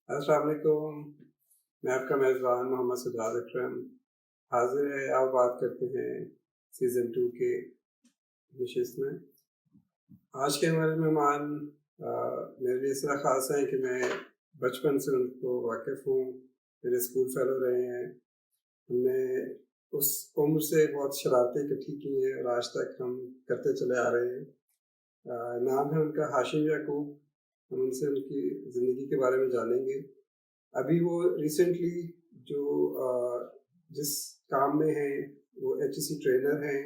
السلام علیکم، میں آپ کا میزبان محمد سجاد اکرم حاضر ہے. آپ بات کرتے ہیں سیزن 2 کے نشست میں. آج کے ہمارے مہمان میرے لیے اس طرح خاص ہیں کہ میں بچپن سے ان کو واقف ہوں. میرے اسکول فیلو رہے ہیں. ہم نے اس عمر سے بہت شرارتیں اکٹھی کی ہیں اور آج تک ہم کرتے چلے آ رہے ہیں. نام ہے ان کا ہاشم یعقوب. ہم ان سے ان کی زندگی کے بارے میں جانیں گے. ابھی وہ ریسنٹلی جو جس کام میں ہیں وہ HEC ٹرینر ہیں.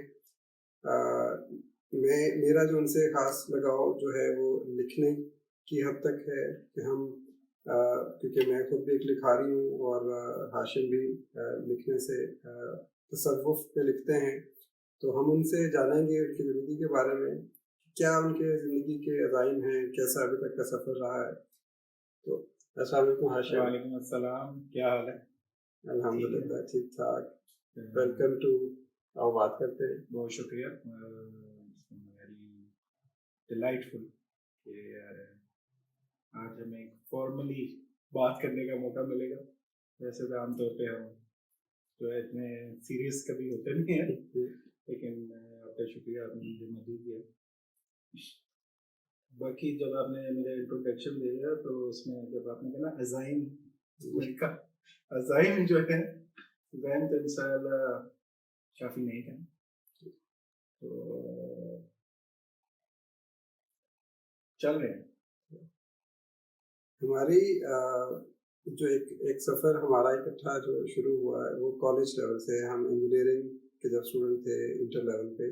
میرا جو ان سے خاص لگاؤ جو ہے وہ لکھنے کی حد تک ہے کہ ہم کیونکہ میں خود بھی ایک لکھاری ہوں اور ہاشم بھی لکھنے سے تصوف پہ لکھتے ہیں. تو ہم ان سے جانیں گے ان کی زندگی کے بارے میں، کیا ان کے زندگی کے عزائم ہیں، کیسا ابھی تک کا سفر رہا ہے. تو السلام علیکم ہاشم. وعلیکم السلام، کیا حال ہے؟ الحمدللہ ٹھیک ٹھاک. Welcome to. آؤ بات کرتے ہیں. بہت شکریہ، ویری ڈیلائٹفل کہ آج ہمیں فارملی بات کرنے کا موقع ملے گا. ویسے تو عام طور پہ ہم جو ہے اتنے سیریس کبھی ہوتے نہیں ہیں، لیکن آپ کا شکریہ، آپ نے مجھے مدد دیا. باقی جب آپ نے میرا انٹروڈکشن دیا تو اس میں جب آپ نے کہا نا عزائم، عزائم جو ہے عزائم تو انشاءاللہ کافی نہیں ہے. تو چل رہے ہیں. ہماری جو ایک سفر ہمارا اکٹھا جو شروع ہوا ہے وہ کالج لیول سے. ہم انجینئرنگ کے جب اسٹوڈنٹ تھے انٹر لیول پہ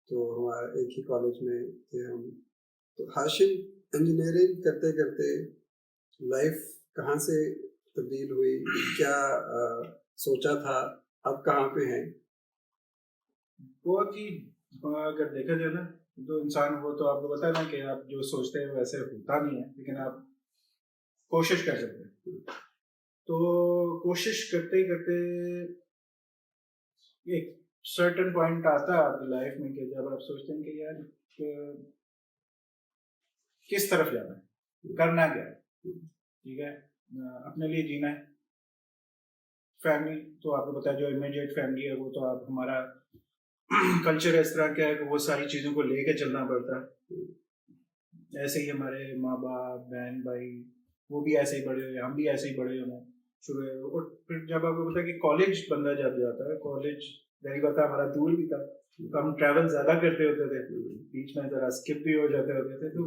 تو ہمارا ایک ہی کالج میں تھے ہم. تو ہاشم انجینئرنگ کرتے کرتے لائف کہاں سے تبدیل ہوئی، کیا سوچا تھا، اب کہاں پہ ہیں؟ بہت ہی اگر دیکھا جائے نا تو انسان ہو تو آپ کو پتا ہے نا کہ آپ جو سوچتے ہیں ویسے ہوتا نہیں ہے، لیکن آپ کوشش کر سکتے ہیں. تو کوشش کرتے کرتے ایک سرٹن پوائنٹ آتا ہے آپ کی لائف میں کہ جب آپ سوچتے ہیں کہ یار کس طرف جانا ہے، کرنا کیا ہے. ٹھیک ہے، اپنے لیے جینا ہے. فیملی تو آپ کو پتا ہے جو امیڈیٹ فیملی ہے وہ تو آپ ہمارا کلچر اس طرح کا ہے کہ وہ ساری چیزوں کو لے کے چلنا پڑتا ہے. ایسے ہی ہمارے ماں باپ بہن بھائی وہ بھی ایسے ہی بڑے ہوئے، ہم بھی ایسے ہی بڑے ہوئے شروع. اور پھر جب آپ کو پتا ہے کہ کالج بندہ جب جاتا ہے، کالج ظاہر بات ہے ہمارا دور بھی تھا تو ہم ٹریول زیادہ کرتے ہوتے تھے، بیچ میں ذرا اسکپ بھی ہو جاتے ہوتے تھے. تو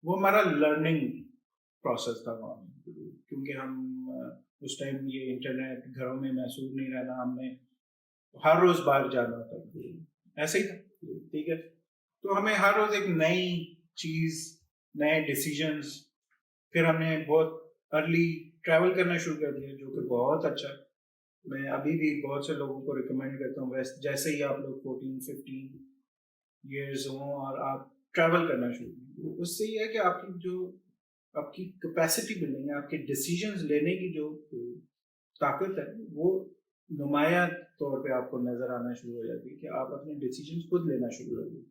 وہ ہمارا لرننگ پروسیس تھا وہاں، کیونکہ ہم اس ٹائم یہ انٹرنیٹ گھروں میں محسوس نہیں رہنا، ہم نے ہر روز باہر جانا تھا. ایسے ہی تھا. ٹھیک ہے، تو ہمیں ہر روز ایک نئی چیز، نئے ڈیسیجنز. پھر ہم نے بہت ارلی ٹریول کرنا شروع کر دیا جو کہ بہت اچھا. میں ابھی بھی بہت سے لوگوں کو ریکمینڈ کرتا ہوں جیسے ہی آپ لوگ 14-15 ایئرز ہوں اور آپ ٹریول کرنا شروع کریں، اس سے یہ ہے کہ آپ کی جو آپ کی کیپیسٹی بلڈنگ ہے، آپ کے ڈیسیجنز لینے کی جو طاقت ہے وہ نمایاں طور پہ آپ کو نظر آنا شروع ہو جاتی ہے کہ آپ اپنے ڈیسیجنز خود لینا شروع کر دیں.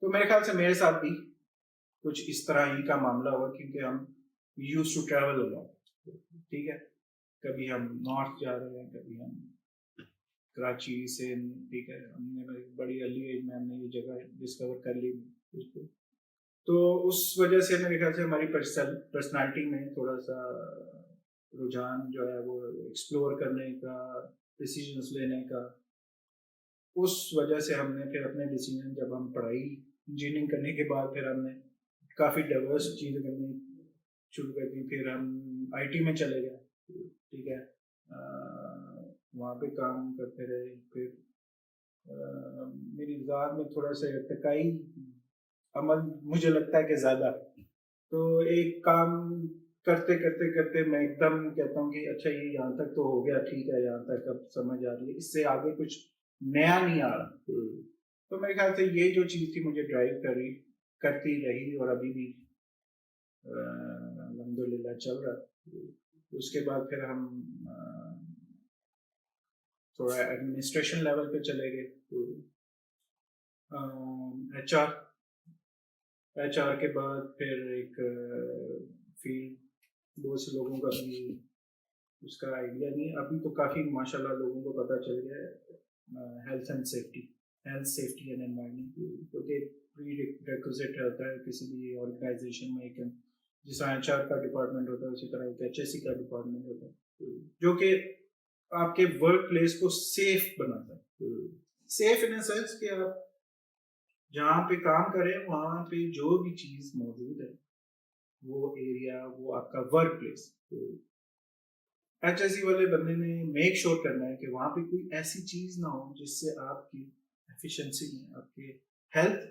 تو میرے خیال سے میرے ساتھ بھی کچھ اس طرح ہی کا معاملہ ہوا، کیونکہ ہم یوز ٹو ٹریول ہو جاؤ. ٹھیک ہے، کبھی ہم نارتھ جا رہے ہیں، کبھی ہم کراچی سے. ٹھیک ہے، ہم نے بڑی ارلی ایج میں ہم نے یہ جگہ ڈسکور کر لی. تو اس وجہ سے میرے خیال سے ہماری پرسنالٹی میں تھوڑا سا رجحان جو ہے وہ ایکسپلور کرنے کا، ڈیسیجنس لینے کا. اس وجہ سے ہم نے پھر اپنے ڈیسیجن، جب ہم پڑھائی انجینئرنگ کرنے کے بعد پھر ہم نے کافی ڈائیورس چیزیں کرنی شروع کر دی. پھر ہم IT میں چلے گئے. ٹھیک ہے، وہاں پہ کام کرتے رہے. پھر میری ذات میں تھوڑا سا ارتقائی عمل مجھے لگتا ہے کہ زیادہ. تو ایک کام کرتے کرتے کرتے میں ایک دم کہتا ہوں کہ اچھا یہ یہاں تک تو ہو گیا، ٹھیک ہے یہاں تک اب سمجھ آ رہی ہے، اس سے آگے کچھ نیا نہیں آ رہا. تو میرے خیال سے یہ جو چیز تھی مجھے ڈرائیو کرتی رہی اور ابھی بھی الحمدللہ چل رہا. اس کے بعد پھر ہم تھوڑا ایڈمنسٹریشن لیول پہ چلے گئے. HR کے بعد پھر ایک فیلڈ بہت سے لوگوں کا بھی اس کا آئیڈیا نہیں ہے. ابھی تو کافی ماشاءاللہ لوگوں کو پتہ چل گیا ہے ہیلتھ سیفٹی اینڈ انوائرمنٹ، کیونکہ پری ریکوزٹ ہوتا ہے کسی بھی آرگنائزیشن میں. ایک جس طرح ایچ آر کا ڈپارٹمنٹ ہوتا ہے اسی طرح ایک ایچ ایس سی کا ڈپارٹمنٹ ہوتا ہے جو کہ آپ کے ورک پلیس کو سیف بناتا ہے. سیف ان سینس کہ آپ جہاں پہ کام کریں وہاں پہ جو بھی چیز موجود ہے وہ ایریا وہ آپ کا work place H S C والے بندے نے میک شور کرنا ہے کہ وہاں پہ کوئی ایسی چیز نہ ہو جس سے آپ کی ایفیشنسی میں آپ کے ہیلتھ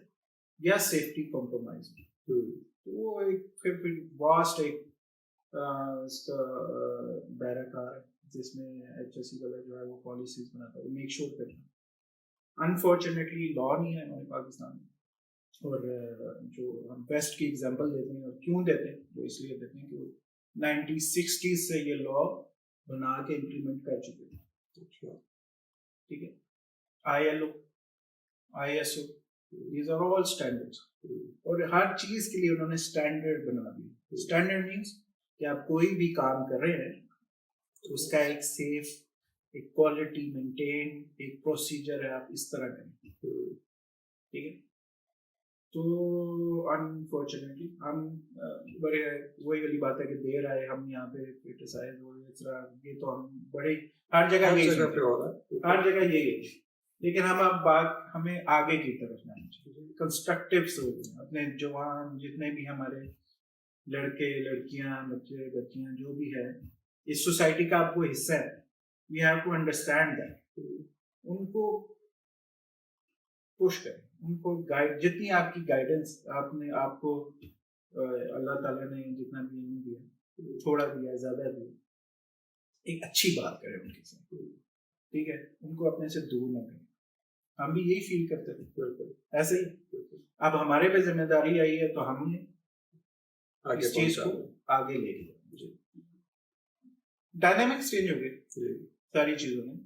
یا سیفٹی کمپرومائز ہو. تو وہ ایک پھر واسٹ ایک اس کا دائرہ کار ہے جس میں ایچ ایس سی والا جو ہے وہ پالیسیز بناتا ہے، میک شور کرنا. انفارچونیٹلی لا نہیں ہے ہمارے پاکستان میں. اور جو ہم بیسٹ کی ایگزامپل دیتے ہیں اور کیوں دیتے ہیں وہ اس لیے دیتے ہیں کہ 1960s سے یہ لا بنا کے امپلیمنٹ کر چکے ہیں. ٹھیک ہے، I L O I S O these are all standards, اور ہر چیز کے لیے انہوں نے اسٹینڈرڈ بنا دی. اسٹینڈرڈ مینس کہ آپ کوئی بھی کام کر رہے ہیں اس کا ایک سیف ایک کوالٹی مینٹین ایک پروسیجر ہے، آپ اس طرح کریں. ٹھیک ہے. تو انفارچونیٹلی ہم بڑے وہی والی بات ہے کہ دیر آئے ہم یہاں پہ کرٹیسائز ہو اس طرح. یہ تو ہم بڑے ہر جگہ یہی ہے، لیکن ہم اب بات ہمیں آگے کی طرف جانا چاہیے. کنسٹرکٹیو سوچ اپنے جوان جتنے بھی ہمارے لڑکے لڑکیاں بچے بچیاں جو بھی ہے اس سوسائٹی کا آپ کو حصہ ہے. We have to understand that. ان کو پش کریں، ان کو گائیڈ، جتنی آپ کی گائیڈنس آپ کو اللہ تعالیٰ نے جتنا بھی علم دیا تھوڑا دیا زیادہ دیا، ایک اچھی بات کریں ان کے ساتھ. ٹھیک ہے، ان کو اپنے سے دور نہ کریں. ہم بھی یہی فیل کرتے تھے ایسے ہی. اب ہمارے پہ ذمہ داری آئی ہے تو ہم نے اس چیز کو آگے لے کے ڈائنامکس چینج ہو گئے ساری چیزوں میں.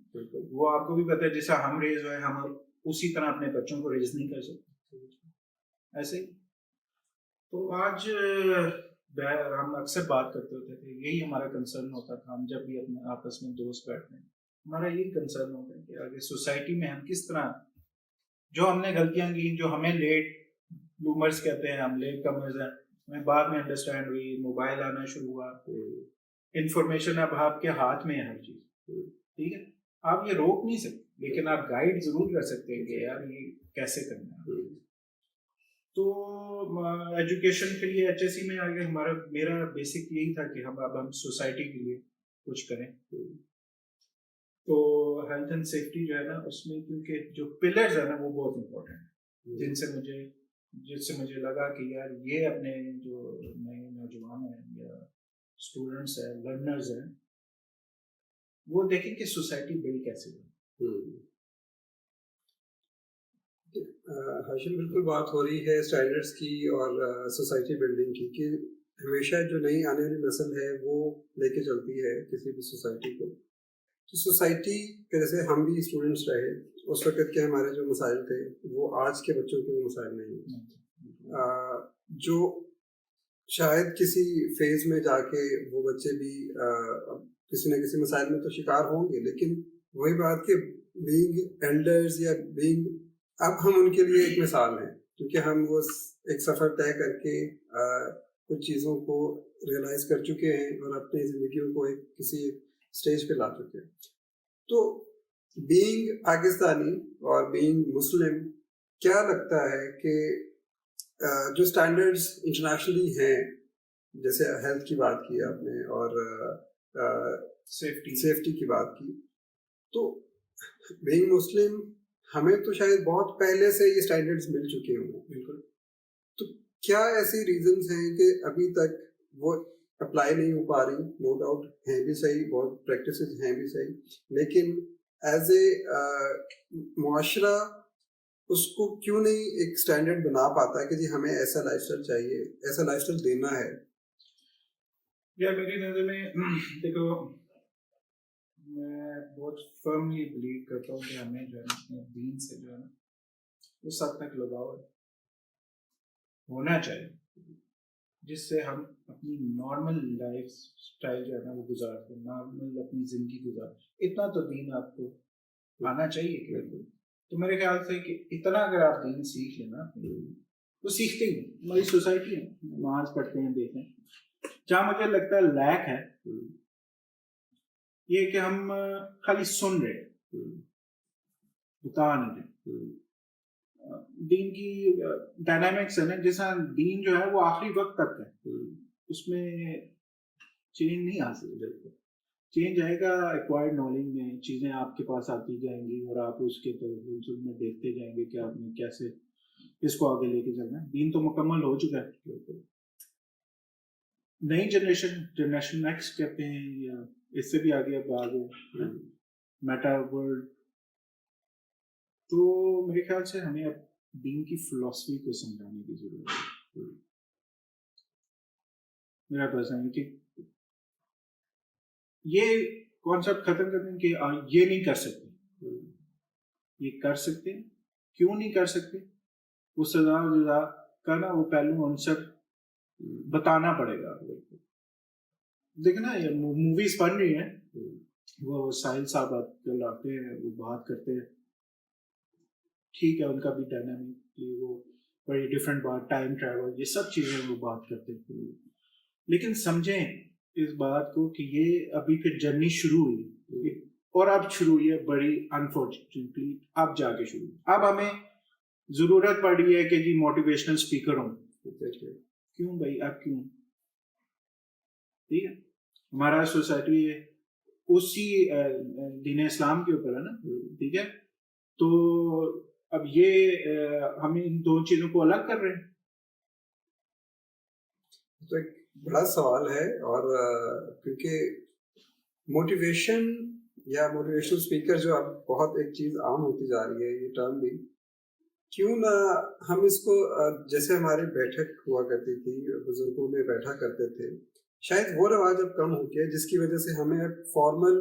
وہ آپ کو بھی پتہ ہے جیسا ہم ریز ہوئے ہم اسی طرح اپنے بچوں کو ریز نہیں کر سکتے ایسے ہی. تو آج ہم اکثر بات کرتے ہوتے تھے، یہی ہمارا کنسرن ہوتا تھا. ہم جب بھی اپنے آپس میں دوست بیٹھتے ہیں ہمارا یہی کنسرن ہوتا ہے کہ آگے سوسائٹی میں ہم کس طرح جو ہم نے غلطیاں کی جو ہمیں لیٹ بلومرز کہتے ہیں، ہم لیٹ کمرز ہیں، ہمیں بعد میں انڈرسٹینڈ ہوئی. موبائل آنا شروع ہوا، انفارمیشن اب آپ کے ہاتھ میں ہے ہر چیز. ٹھیک ہے، آپ یہ روک نہیں سکتے لیکن آپ گائیڈ ضرور کر سکتے ہیں کہ یار یہ کیسے کرنا ہے. تو ایجوکیشن کے لیے ایچ ایس سی میں آگے میرا بیسک یہی تھا کہ ہم سوسائٹی کے لیے کچھ کریں. تو ہیلتھ اینڈ سیفٹی جو ہے نا اس میں کیونکہ جو پلرز ہیں نا وہ بہت امپورٹنٹ ہیں، جس سے مجھے لگا کہ یار یہ اپنے جو نئے نوجوان ہیں یا اسٹوڈنٹس ہیں لرنرز ہیں وہ دیکھیں کہ سوسائٹی بلڈ کیسے ہو. ہاشم بالکل بات ہو رہی ہے اسٹینڈرڈس کی اور سوسائٹی بلڈنگ کی کہ ہمیشہ جو نئی آنے والی نسل ہے وہ لے کے چلتی ہے کسی بھی سوسائٹی کو. تو سوسائٹی کے جیسے ہم بھی اسٹوڈنٹس رہے اس وقت کے ہمارے جو مسائل تھے وہ آج کے بچوں کے مسائل نہیں ہیں، جو شاید کسی فیز میں جا کے وہ بچے بھی کسی نہ کسی مسائل میں تو شکار ہوں گے، لیکن وہی بات کہ بینگ ایلڈرز یا بینگ اب ہم ان کے لیے ایک مثال ہیں کیونکہ ہم وہ ایک سفر طے کر کے کچھ چیزوں کو ریئلائز کر چکے ہیں اور اپنی زندگیوں کو ایک کسی اسٹیج پہ لا چکے ہیں. تو بینگ پاکستانی اور بینگ مسلم کیا لگتا ہے کہ جو اسٹینڈرڈز انٹرنیشنلی ہیں جیسے ہیلتھ کی بات کی آپ نے اور سیفٹی کی بات کی، تو بینگ مسلم ہمیں تو شاید بہت پہلے سے یہ اسٹینڈرڈز مل چکے ہوں. بالکل. تو کیا ایسی ریزنز ہیں کہ ابھی تک وہ اپلائی نہیں ہو پا رہی؟ نو ڈاؤٹ ہیں بھی صحیح، بہت پریکٹسز ہیں بھی صحیح، لیکن ایز اے معاشرہ اس کو کیوں نہیں ایک اسٹینڈرڈ بنا پاتا کہ جی ہمیں ایسا لائف اسٹائل چاہیے، ایسا لائف اسٹائل دینا ہے؟ یا میری نظر میں دیکھو میں بہت فرملی بلیو کرتا ہوں کہ ہمیں جو ہے اپنے دین سے جو ہے نا اس حد تک لگاؤ ہونا چاہیے جس سے ہم اپنی نارمل لائف سٹائل جو ہے نا وہ گزارتے ہیں, نارمل اپنی زندگی گزارتے. اتنا تو دین آپ کو آنا چاہیے کہ تو میرے خیال سے کہ اتنا اگر آپ دین سیکھ لیں نا, تو سیکھتے ہی ہماری سوسائٹی ہے, نماز پڑھتے ہیں دیکھیں. جہاں مجھے لگتا ہے لیک ہے یہ کہ ہم خالی سن رہے بتا نہیں رہے. دین کی ڈائنامکس ہے نا, جیسا دین جو ہے وہ آخری وقت تک ہے, اس میں چینج نہیں آ سکتی. بالکل چینج آئے گا ایکوائرڈ نالج میں, چیزیں آپ کے پاس آتی جائیں گی اور آپ اس کے تسلسل میں دیکھتے جائیں گے کہ آپ نے کیسے اس کو آگے لے کے چلنا ہے. دین تو مکمل ہو چکا ہے. نئی جنریشن نیکسٹ کہتے ہیں یا اس سے بھی آگے اب آگے میٹا ورلڈ. تو میرے خیال سے ہمیں اب دین کی فلسفی کو سمجھانے کی ضرورت ہے. میرا پرسن ہے کہ یہ کانسیپٹ ختم کرنے کہ یہ نہیں کر سکتے, یہ کر سکتے. کیوں نہیں کر سکتے؟ وہ سزا جزا کا نا وہ پہلو ان سب بتانا پڑے گا. دیکھنا یہ موویز بن رہی ہیں, وہ ساحل صاحب آتے ہیں, وہ بات کرتے ہیں, ٹھیک ہے ان کا بھی ڈائنامک وہ بڑی ڈفرینٹ بات, ٹائم ٹریول یہ سب چیزیں وہ بات کرتے ہیں. لیکن سمجھیں اس بات کو کہ یہ ابھی پھر جرنی شروع ہوئی اور اب شروع ہوئی ہے بڑی انفارچونیٹلی, اب جا کے شروع ہوئی. اب ہمیں ضرورت پڑ رہی ہے کہ جی موٹیویشنل اسپیکر ہوں. کیوں بھائی, اب کیوں؟ ٹھیک ہے, ہمارا سوسائٹی اسی دین اسلام کے اوپر ہے نا, ٹھیک ہے. تو اب یہ ہم ان دو چیزوں کو الگ کر رہے ہیں. تو ایک بڑا سوال ہے, اور کیونکہ موٹیویشن یا موٹیویشنل اسپیکر جو اب بہت ایک چیز عام ہوتی جا رہی ہے, یہ ٹرم بھی, کیوں نہ ہم اس کو جیسے ہماری بیٹھک ہوا کرتی تھی, بزرگوں میں بیٹھا کرتے تھے, شاید وہ رواج اب کم ہو گیا, جس کی وجہ سے ہمیں فارمل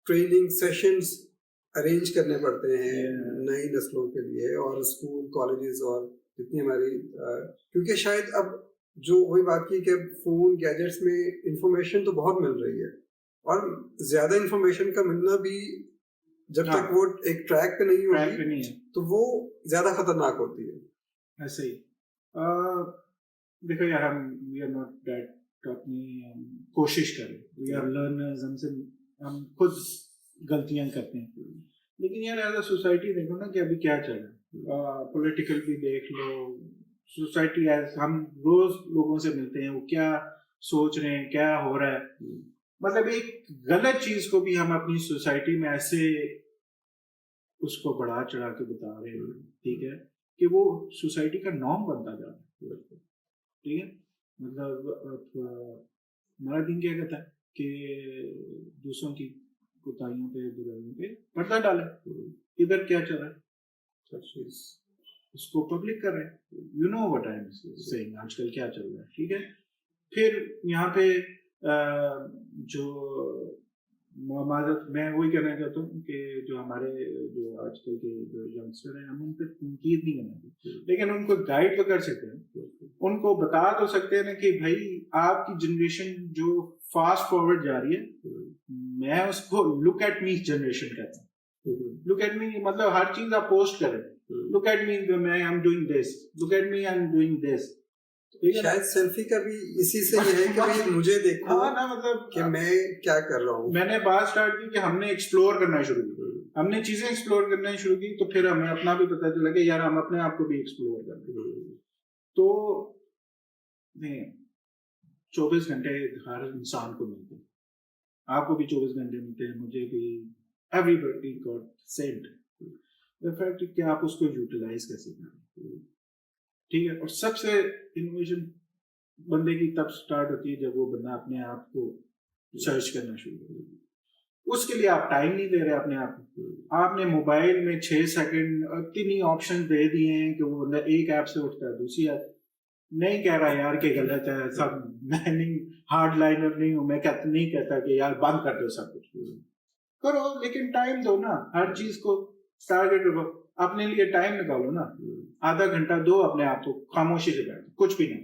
ٹریننگ سیشنز ارینج کرنے پڑتے ہیں نئی نسلوں کے لیے, اور اسکول کالجز اور جتنی ہماری, کیونکہ شاید اب جو وہی بات کی کہ فون گیجٹس میں انفارمیشن تو بہت مل رہی ہے, اور زیادہ انفارمیشن کا ملنا بھی جب تک وہ ایک ٹریک پہ نہیں ہوگی تو وہ زیادہ خطرناک ہوتی ہے. ایسے ہی دیکھو یار, ہم وی آر ناٹ دیٹ اپنی کوشش کریں, وی آر لرنرز, ہم خود غلطیاں کرتے ہیں. لیکن یار ایز اے سوسائٹی دیکھو نا کہ ابھی کیا چل رہا ہے, پولیٹیکل بھی دیکھ لو, سوسائٹی ایز ہم روز لوگوں سے ملتے ہیں, وہ کیا سوچ رہے ہیں, کیا ہو رہا ہے. مطلب ایک غلط چیز کو بھی ہم اپنی سوسائٹی میں ایسے اس کو بڑھا چڑھا کے بتا رہے ہیں, ٹھیک ہے, کہ وہ سوسائٹی کا نارم بنتا جا رہا ہے. ٹھیک ہے, مطلب ہمارا دین کیا کہتا ہے کہ دوسروں کی کوتاہیوں پہ برائیوں پہ پردہ ڈالے. ادھر کیا چل رہا ہے, اس کو پبلک کر رہے ہیں. You know what I am seeing, آج کل کیا چل رہا ہے. ٹھیک ہے, پھر یہاں پہ جو میں وہی کہنا چاہتا ہوں کہ جو ہمارے جو آج کل کے جو ینگسٹر ہیں, ہم ان پہ تنقید نہیں کرنا چاہتے, لیکن ان کو گائیڈ تو کر سکتے ہیں, ان کو بتا تو سکتے ہیں نا کہ بھائی آپ کی جنریشن جو فاسٹ فارورڈ جا رہی ہے, میں اس کو لک ایٹ می جنریشن کہتا ہوں. لک ایٹ می مطلب ہر چیز آپ پوسٹ کریں, لک ایٹ می میں I am doing this, look at me I am doing this. شاید سیلفی کا بھی اسی سے یہ ہے کہ مجھے دیکھو مطلب کہ میں کیا کر رہا ہوں. میں نے بات اسٹارٹ کی کہ ہم نے ایکسپلور کرنا شروع کی, ہم نے چیزیں ایکسپلور کرنا شروع کی, تو پھر ہمیں اپنا بھی پتہ چلا کہ یار ہم اپنے آپ کو بھی ایکسپلور کرتے ہیں. تو 24 گھنٹے ہر انسان کو ملتے ہیں, آپ کو بھی 24 گھنٹے ملتے ہیں, مجھے بھی, everybody got sent. the fact کہ آپ اس کو یوٹیلائز کیسے کریں. ٹھیک ہے, اور سب سے انوویشن بندے کی تب سٹارٹ ہوتی ہے جب وہ بندہ اپنے آپ کو سرچ کرنا شروع کرے. اس کے لیے آپ ٹائم نہیں دے رہے اپنے آپ کو. آپ نے موبائل میں 6 سیکنڈ اتنی آپشن دے دیے ہیں کہ وہ بندہ ایک ایپ سے اٹھتا ہے دوسری ایپ. نہیں کہہ رہا یار کہ غلط ہے سب, میں نہیں ہارڈ لائنر نہیں ہوں, میں نہیں کہتا کہ یار بند کر دو سب کچھ, کرو لیکن ٹائم دو نا, ہر چیز کو ٹارگیٹ رکھو, اپنے لیے ٹائم نکالو نا, آدھا گھنٹہ دو اپنے آپ کو, خاموشی سے بیٹھو, کچھ بھی نہیں.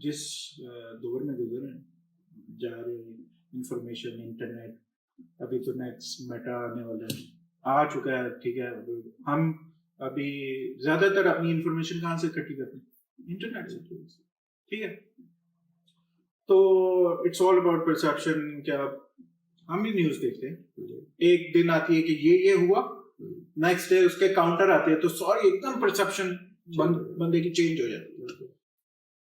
جس دور میں گزر رہے ہیں جا رہے ہیں، انفارمیشن انٹرنیٹ، ابھی تو نیکسٹ میٹا آنے والا ہے، آ چکا ہے، ٹھیک ہے. ہم ابھی زیادہ تر اپنی انفارمیشن کہاں سے اکٹھی کرتے ہیں؟ انٹرنیٹ سے، ٹھیک ہے. تو اٹس آل اباؤٹ پرسیپشن. کیا ہم بھی نیوز دیکھتے ہیں، ایک دن آتی ہے کہ یہ ہوا، نیکسٹ ڈے اس کے کاؤنٹر آتے ہیں، تو سوری ایک دم پرسیپشن بندے کی چینج ہو جاتی ہے.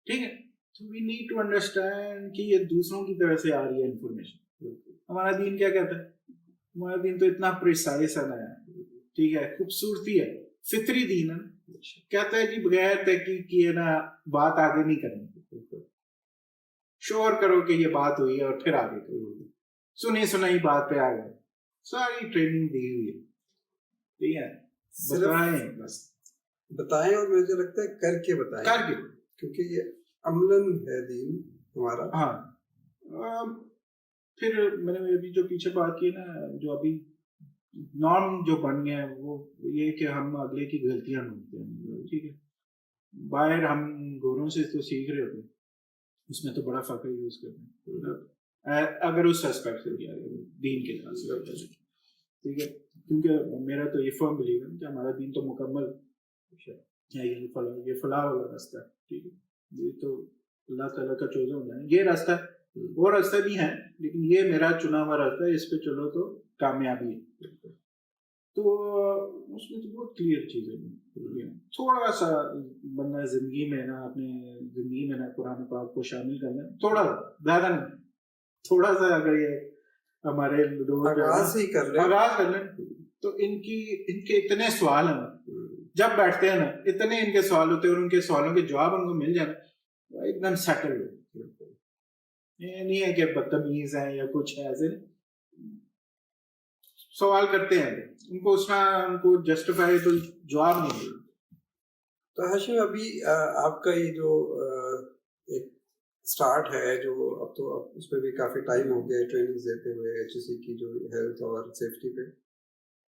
ٹھیک ہے. تو وی نیڈ ٹو انڈرسٹینڈ کہ یہ دوسروں کی طرف سے آ رہی ہے انفارمیشن. ہمارا دین کیا کہتا ہے؟ ہمارا دین تو اتنا پریسائز ہے، ٹھیک ہے، خوبصورتی ہے، فطری دین ہے. کہتا ہے کہ بغیر تحقیق کیے نا بات آگے نہیں کرنی، شور کرو کہ یہ بات ہوئی ہے اور پھر آگے کرو، سنی سنائی بات پہ آ گئے. ساری ٹریننگ دی ہوئی ہے، ٹھیک ہے. بتائیں، بس بتائیں، اور مجھے لگتا ہے کر کے بتائیں، کر کے، کیونکہ یہ عملاً ہے دین ہمارا. ہاں. پھر میں نے ابھی جو پیچھے بات کی نا، جو ابھی نارم جو بن گیا ہے وہ یہ کہ ہم اگلے کی غلطیاں ڈھونڈتے ہیں، ٹھیک ہے. باہر ہم گوروں سے تو سیکھ رہے ہوتے ہیں، اس میں تو بڑا فقر یوز کرتے ہیں اگر اس اسپیکٹ سے کیا دین کے لحاظ سے، ٹھیک ہے. کیونکہ میرا تو یہ فرم بلیو ہے کہ ہمارا دین تو مکمل ہے، یہ فلاح والا راستہ ہے، ٹھیک ہے. یہ تو اللہ تعالیٰ کا چوزا ہونا ہے، یہ راستہ ہے. وہ راستہ بھی ہے لیکن یہ میرا چنا ہوا راستہ ہے، اس پہ چلو تو کامیابی ہے. تو اس میں تو بہت کلیئر چیز ہے. تھوڑا سا بندہ زندگی میں نا، اپنے زندگی میں نا قرآن پاک کو شامل کر لیں، تھوڑا زیادہ نہیں، تھوڑا سا اگر یہ ہمارے لوگ آغاز ہی کر لیں تو ان کے اتنے سوال ہیں، جب بیٹھتے ہیں نا اتنے ان کے سوال ہوتے ہیں، اور ان کے سوالوں کے جواب ان کو مل جائے نا ایک دم سیٹل ہو. یہ نہیں ہے کہ بدتمیز ہیں یا کچھ ہے، ایسے سوال کرتے ہیں ان کو اس کا ان کو جسٹیفائیبل جواب نہیں ملتا. تو ہاشم ابھی آپ کا یہ جو ایک سٹارٹ ہے، جو اب تو اس پہ بھی کافی ٹائم ہو گیا ٹریننگ دیتے ہوئے ایچ ایس سی کی جو ہیلتھ اور سیفٹی پہ،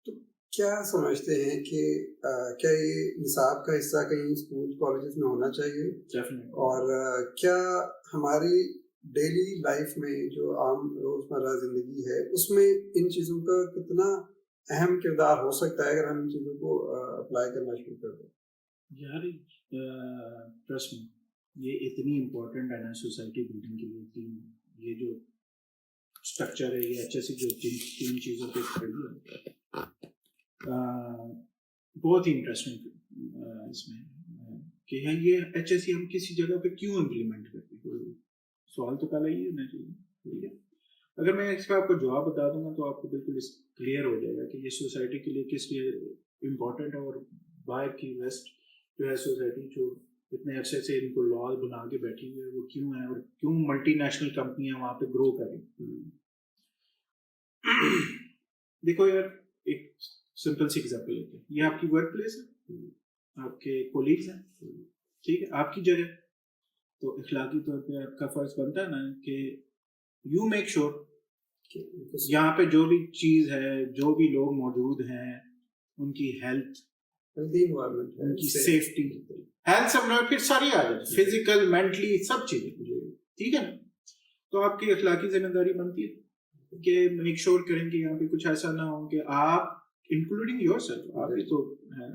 تو کیا سمجھتے ہیں کہ کیا یہ نصاب کا حصہ کہیں اسکول کالجز میں ہونا چاہیے؟ اور کیا ہماری ڈیلی لائف میں جو عام روزمرہ زندگی ہے اس میں ان چیزوں کا کتنا اہم کردار ہو سکتا ہے اگر ہم ان چیزوں کو اپلائی کرنا شروع کر دیں؟ یار ٹرسٹ میں یہ اتنی امپورٹنٹ ہے نا سوسائٹی بلڈنگ کے لیے. یہ جو اسٹرکچر ہے، یہ ایچ ایس سی جو تین چیزوں پہ کھڑی ہے، بہت ہی انٹرسٹنگ اس میں کہ ہے یہ ایچ ایس سی ہم کسی جگہ پہ کیوں امپلیمنٹ کرتے ہیں. سوال تو پہلے یہ ہونا چاہیے، ٹھیک ہے. اگر میں اس کا آپ کو جواب بتا دوں گا تو آپ کو بالکل کلیئر ہو جائے گا کہ یہ سوسائٹی کے لیے کس لیے امپورٹنٹ ہے، اور باہر کی ویسٹ جو ہے سوسائٹی جو اتنے عرصے سے ان کو لاز بنا کے بیٹھی ہوئی ہے وہ کیوں ہے، اور کیوں ملٹی نیشنل کمپنیاں وہاں پہ گرو کریں. دیکھو یار، ایک سمپل سی ایگزامپل لیتے ہیں، یہ آپ کی ورک پلیس ہے، آپ کے کولیگز ہیں، ٹھیک ہے، آپ کی جگہ. تو اخلاقی طور پہ آپ کا فرض بنتا ہے نا کہ یو میک شور یہاں پہ جو بھی چیز ہے، جو بھی لوگ موجود ہیں، ان کی ہیلتھ، ان کی سیفٹی، ہیلتھ سب پھر ساری آ جائے، فزیکل مینٹلی سب چیزیں، ٹھیک ہے. تو آپ کی اخلاقی ذمہ داری بنتی ہے کہ میک شور کریں کہ یہاں پہ کچھ ایسا نہ ہو کہ آپ انکلوڈنگ یور سیلف، آپ بھی تو ہے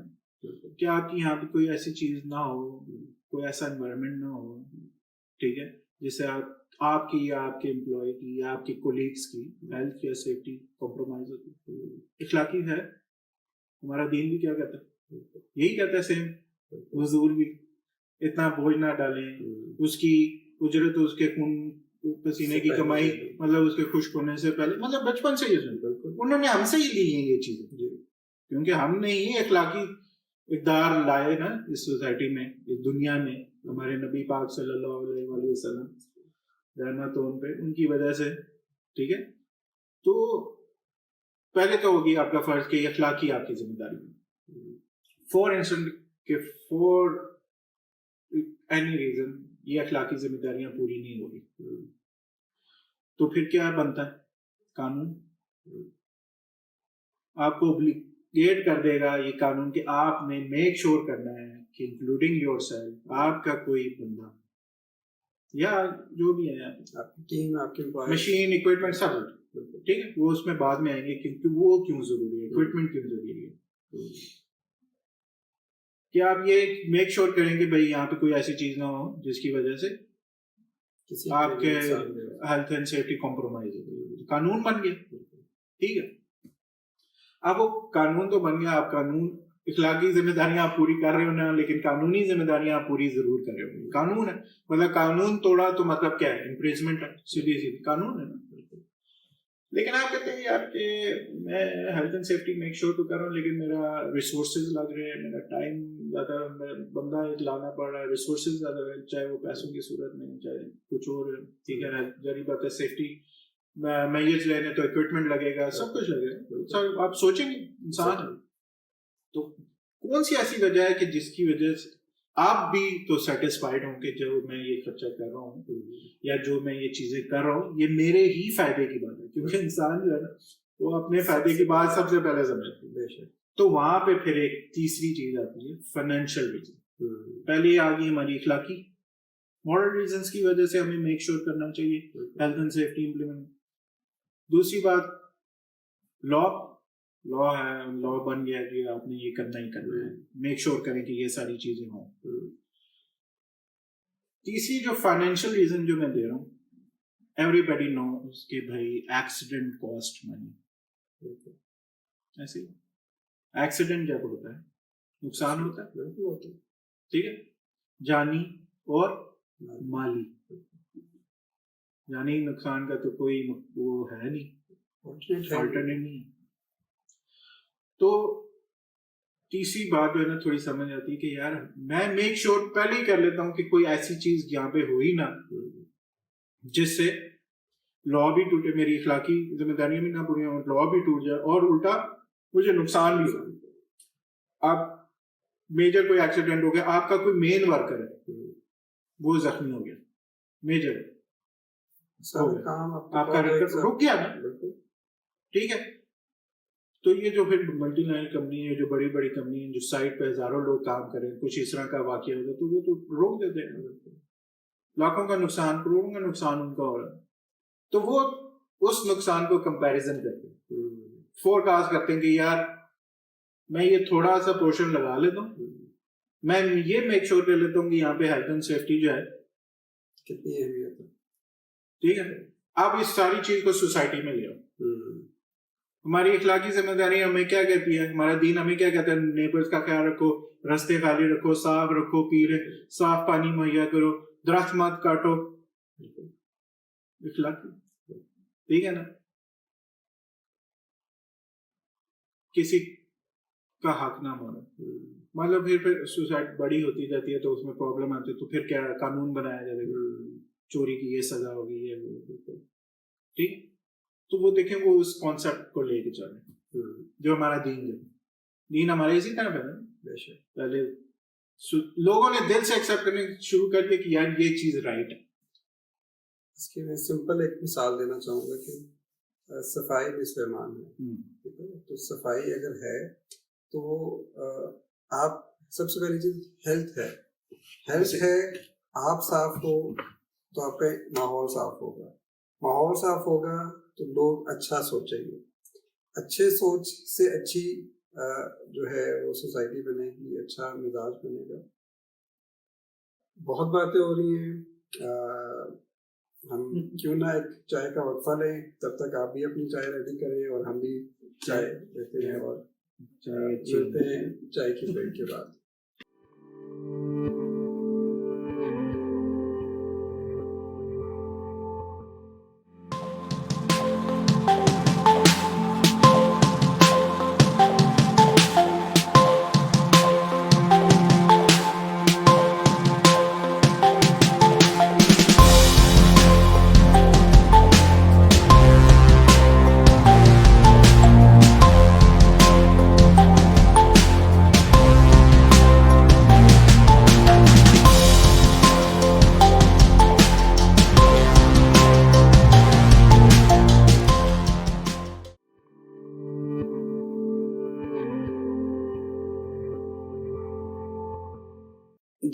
کہ آپ کی یہاں پہ کوئی ایسی چیز نہ ہو، کوئی ایسا انوائرمنٹ نہ ہو، ٹھیک ہے، جس سے آپ کی یا آپ کے امپلائی کی یا آپ کے کولیگس کی ہیلتھ یا سیفٹی کمپرومائز ہوتی. اخلاقی ہے. ہمارا دین بھی کیا کہتا ہے؟ یہی کہتا ہے سیم. حضور بھی اتنا بوجھ نہ ڈالیں، اس کی اجرت اس کے خون پسینے کی کمائی، مطلب اس کے خشک ہونے سے پہلے، مطلب بچپن سے یہ انہوں نے ہم سے ہی لی ہیں یہ چیزیں، کیونکہ ہم نے ہی اخلاقی اقدار لائے نا اس سوسائٹی میں، اس دنیا میں. ہمارے نبی پاک صلی اللہ علیہ وآلہ وسلم رحمت ان پہ، ان کی وجہ سے، ٹھیک ہے. تو پہلے تو ہوگی آپ کا فرض کہ اخلاقی آپ کی ذمہ داری ہے. فور انسٹنٹ کہ فور اینی ریزن یہ اخلاقی ذمہ داریاں پوری نہیں ہو رہی، تو پھر کیا بنتا ہے؟ قانون آپ کو اوبلیگیٹ کر دے گا یہ قانون کہ آپ نے میک شور کرنا ہے کہ انکلوڈنگ یور سیلف، آپ کا کوئی بندہ یا جو بھی ہے آپ کی ٹیم، آپ کے مشین اکوپمنٹ سب، ٹھیک ہے، وہ اس میں بعد میں آئیں گے کیونکہ وہ کیوں ضروری ہے، اکوپمنٹ کیوں ضروری ہے. کہ آپ یہ میک شور کریں کہ بھائی یہاں پہ کوئی ایسی چیز نہ ہو جس کی وجہ سے آپ کے ہیلتھ اینڈ سیفٹی کمپرومائز ہو. قانون بن گیا، ٹھیک ہے. اب وہ قانون تو بن گیا، آپ قانون اخلاقی ذمہ داریاں آپ پوری کر رہے ہو نا، لیکن قانونی ذمہ داریاں آپ پوری ضرور کر رہے ہو. قانون ہے، مطلب قانون توڑا تو مطلب کیا ہے؟ امپریزمنٹ ہے، سیدھی سیدھی قانون ہے نا. لیکن آپ کہتے ہیں یار کہ میں health and safety make sure تو کر رہا ہوں لیکن میرا ریسورسز لگ رہے ہیں، میرا ٹائم زیادہ، بندہ لانا پڑ رہا ہے، ریسورسز زیادہ ہے، چاہے وہ پیسوں کی صورت میں چاہے کچھ اور، ٹھیک ہے. ظاہر بات ہے سیفٹی میجرز لینے تو اکوپمنٹ لگے گا، سب کچھ لگے گا. سب آپ سوچیں گے انسان ہے تو کون سی ایسی وجہ ہے کہ جس کی وجہ سے آپ بھی تو سیٹسفائڈ ہوں کہ جو میں یہ خرچہ کر رہا ہوں یا جو میں یہ چیزیں کر رہا ہوں یہ میرے ہی فائدے کی بات ہے. کیونکہ انسان جو ہے نا وہ اپنے فائدے کی بات سب سے پہلے سمجھتے ہیں. تو وہاں پہ پھر ایک تیسری چیز آتی ہے فائنینشیل ریزن. پہلے آ گئی ہماری اخلاقی مورل ریزنس کی وجہ سے ہمیں میک شور کرنا چاہیے ہیلتھ اینڈ سیفٹی امپلیمنٹ. دوسری بات لا ہے، لا بن گیا کہ آپ نے یہ کرنا ہی کرنا ہے، میک شور کریں کہ یہ ساری چیزیں ہوں. تیسری جو فائنینشیل ریزن جو میں دے رہا ہوں، ایوری بڈی نوز کہ بھائی ایکسیڈنٹ کاسٹ منی. ایسے ایکسیڈنٹ جب ہوتا ہے نقصان ہوتا ہے، ٹھیک ہے، جانی اور مالی. جانی نقصان کا تو کوئی وہ ہے نہیں، آلٹرنیٹ نہیں. تو تیسری بات جو ہے نا تھوڑی سمجھ آتی ہے کہ یار میں میک شور پہلے ہی کر لیتا ہوں کہ کوئی ایسی چیز یہاں پہ ہوئی نہ جس سے لا بھی ٹوٹے، میری اخلاقی ذمہ داریاں بھی نہ پوری ہوں، لا بھی ٹوٹ جائے اور الٹا مجھے نقصان بھی ہو. آپ میجر کوئی ایکسیڈنٹ ہو گیا، آپ کا کوئی مین ورکر ہے وہ زخمی ہو گیا، میجر آپ کا رک گیا نا، ٹھیک ہے. تو یہ جو پھر ملٹی نیشنل کمپنی ہے، جو بڑی بڑی کمپنی ہیں جو سائٹ پہ ہزاروں لوگ کام کریں، کچھ اس طرح کا واقعہ ہوگا تو وہ تو روک دیتے ہیں. لاکھوں کا نقصان، کروڑوں کا نقصان ان کا ہو رہا ہے تو وہ اس نقصان کو کمپیریزن کرتے ہیں، فور کاسٹ کرتے ہیں کہ یار میں یہ تھوڑا سا پورشن لگا لیتا ہوں، میں یہ میک شور کر لیتا ہوں کہ یہاں پہ ہیلتھ اینڈ سیفٹی جو ہے کتنی اہمیت ہے، ٹھیک ہے. آپ اس ساری چیز کو سوسائٹی میں لے آؤ. ہماری اخلاقی ذمہ داری ہمیں کیا کہتی ہے، ہمارا دین ہمیں کیا کہتا ہے؟ نیبرز کا خیال رکھو، رستے خالی رکھو، صاف رکھو، پیرے صاف پانی مہیا کرو، درخت مت کاٹو. اخلاقی، ٹھیک ہے نا. کسی کا حق نہ مانو، مطلب پھر سوسائٹی بڑی ہوتی جاتی ہے تو اس میں پرابلم آتی ہے تو پھر کیا قانون بنایا جائے گا، چوری کی یہ سزا ہوگی، یہ ٹھیک. تو وہ دیکھیں وہ اس کانسیپٹ کو لے کے چلیں جو ہمارا دین ہمارے اسی طرح پہلے لوگوں نے دل سے ایکسیپٹ کرنے شروع کر دیا کہ یار یہ چیز رائٹ ہے. اس کی میں سمپل ایک مثال دینا چاہوں گا کہ صفائی نصف ایمان ہے. تو صفائی اگر ہے تو آپ سب سے پہلی چیز ہیلتھ ہے. آپ صاف ہو تو آپ کا ماحول صاف ہوگا، ماحول صاف ہوگا تو لوگ اچھا سوچیں گے، اچھے سوچ سے اچھی جو ہے وہ سوسائٹی بنے گی، اچھا مزاج بنے گا. بہت باتیں ہو رہی ہیں، ہم کیوں نہ ایک چائے کا وقفہ لیں، تب تک آپ بھی اپنی چائے ریڈی کریں اور ہم بھی چائے لیتے ہیں اور ملتے ہیں چائے کی بریک کے بعد.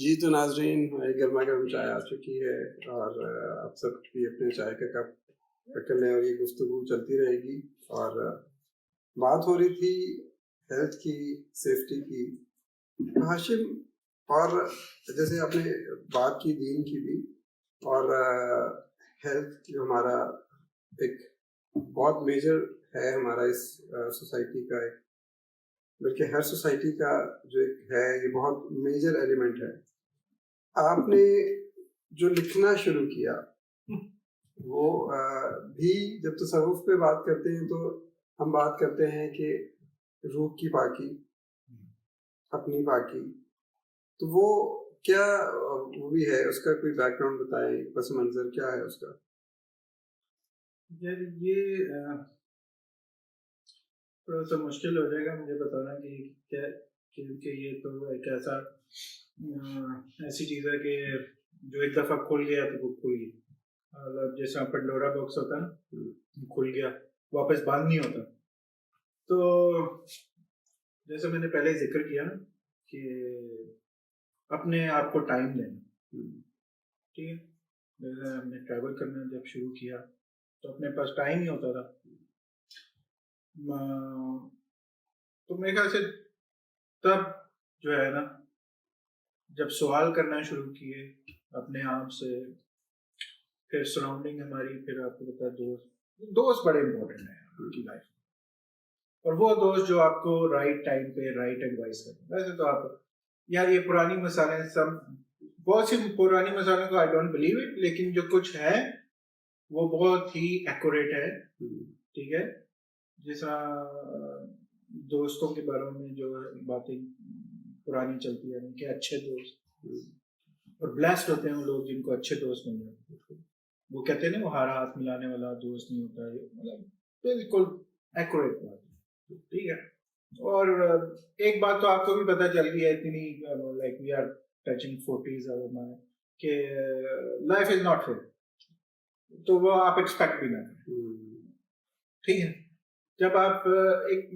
جی تو ناظرین ہماری گرما گرم چائے آ چکی ہے اور آپ سب بھی اپنے چائے کا کپ رکھ لیں اور یہ گفتگو چلتی رہے گی. اور بات ہو رہی تھی ہیلتھ کی, سیفٹی کی. ہاشم, اور جیسے آپ نے بات کی دین کی بھی, اور ہیلتھ جو ہمارا ایک بہت میجر ہے ہمارا اس سوسائٹی کا, ایک بلکہ ہر سوسائٹی کا جو ایک ہے یہ بہت میجر ایلیمنٹ ہے. آپ نے جو لکھنا شروع کیا وہ بھی جب تصوف پہ بات کرتے ہیں تو ہم بات کرتے ہیں کہ روح کی پاکی, اپنی پاکی. تو وہ کیا وہ بھی ہے, اس کا کوئی بیک گراؤنڈ بتائیں, پس منظر کیا ہے اس کا؟ یار یہ تھوڑا سا مشکل ہو جائے گا مجھے بتانا کہ کیا, کیونکہ یہ تو ایک ایسی چیز ہے کہ جو ایک دفعہ کھل گیا تو وہ کھل گیا. جیسا پنڈورا باکس ہوتا ہے نا, کھل گیا واپس بند نہیں ہوتا. تو جیسے میں نے پہلے ذکر کیا نا کہ اپنے آپ کو ٹائم دینا, ٹھیک ہے. جیسے ہم نے ٹریول کرنا جب شروع کیا تو اپنے پاس ٹائم ہی ہوتا تھا. تو میرے خیال سے تب جو ہے نا جب سوال کرنا شروع کیے اپنے آپ سے, پھر سراؤنڈنگ ہماری, پھر آپ کو پتا دوست بڑے امپورٹنٹ ہیں آپ کی لائف میں, اور وہ دوست جو آپ کو رائٹ ٹائم پہ رائٹ ایڈوائس کریں. ویسے تو آپ یار یہ پرانی مسالیں سب, بہت سی پرانی مسالوں کو آئی ڈونٹ بلیو اٹ, لیکن جو کچھ ہے وہ بہت ہی ایکوریٹ ہے, ٹھیک ہے. جیسا دوستوں کے بارے میں جو باتیں پرانی چلتی ہیں کہ اچھے دوست, اور بلیسڈ ہوتے ہیں وہ لوگ جن کو اچھے دوست مل جاتے ہیں. وہ کہتے ہیں نا وہ ہارا ہاتھ ملانے والا دوست نہیں ہوتا, مطلب بالکل ایکوریٹ بات, ٹھیک ہے. اور ایک بات تو آپ کو بھی پتہ چل گئی ہے اتنی, like we are touching 40s کہ لائف از ناٹ فیئر, تو وہ آپ ایکسپیکٹ بھی نہ کریں, ٹھیک ہے. جب آپ ایک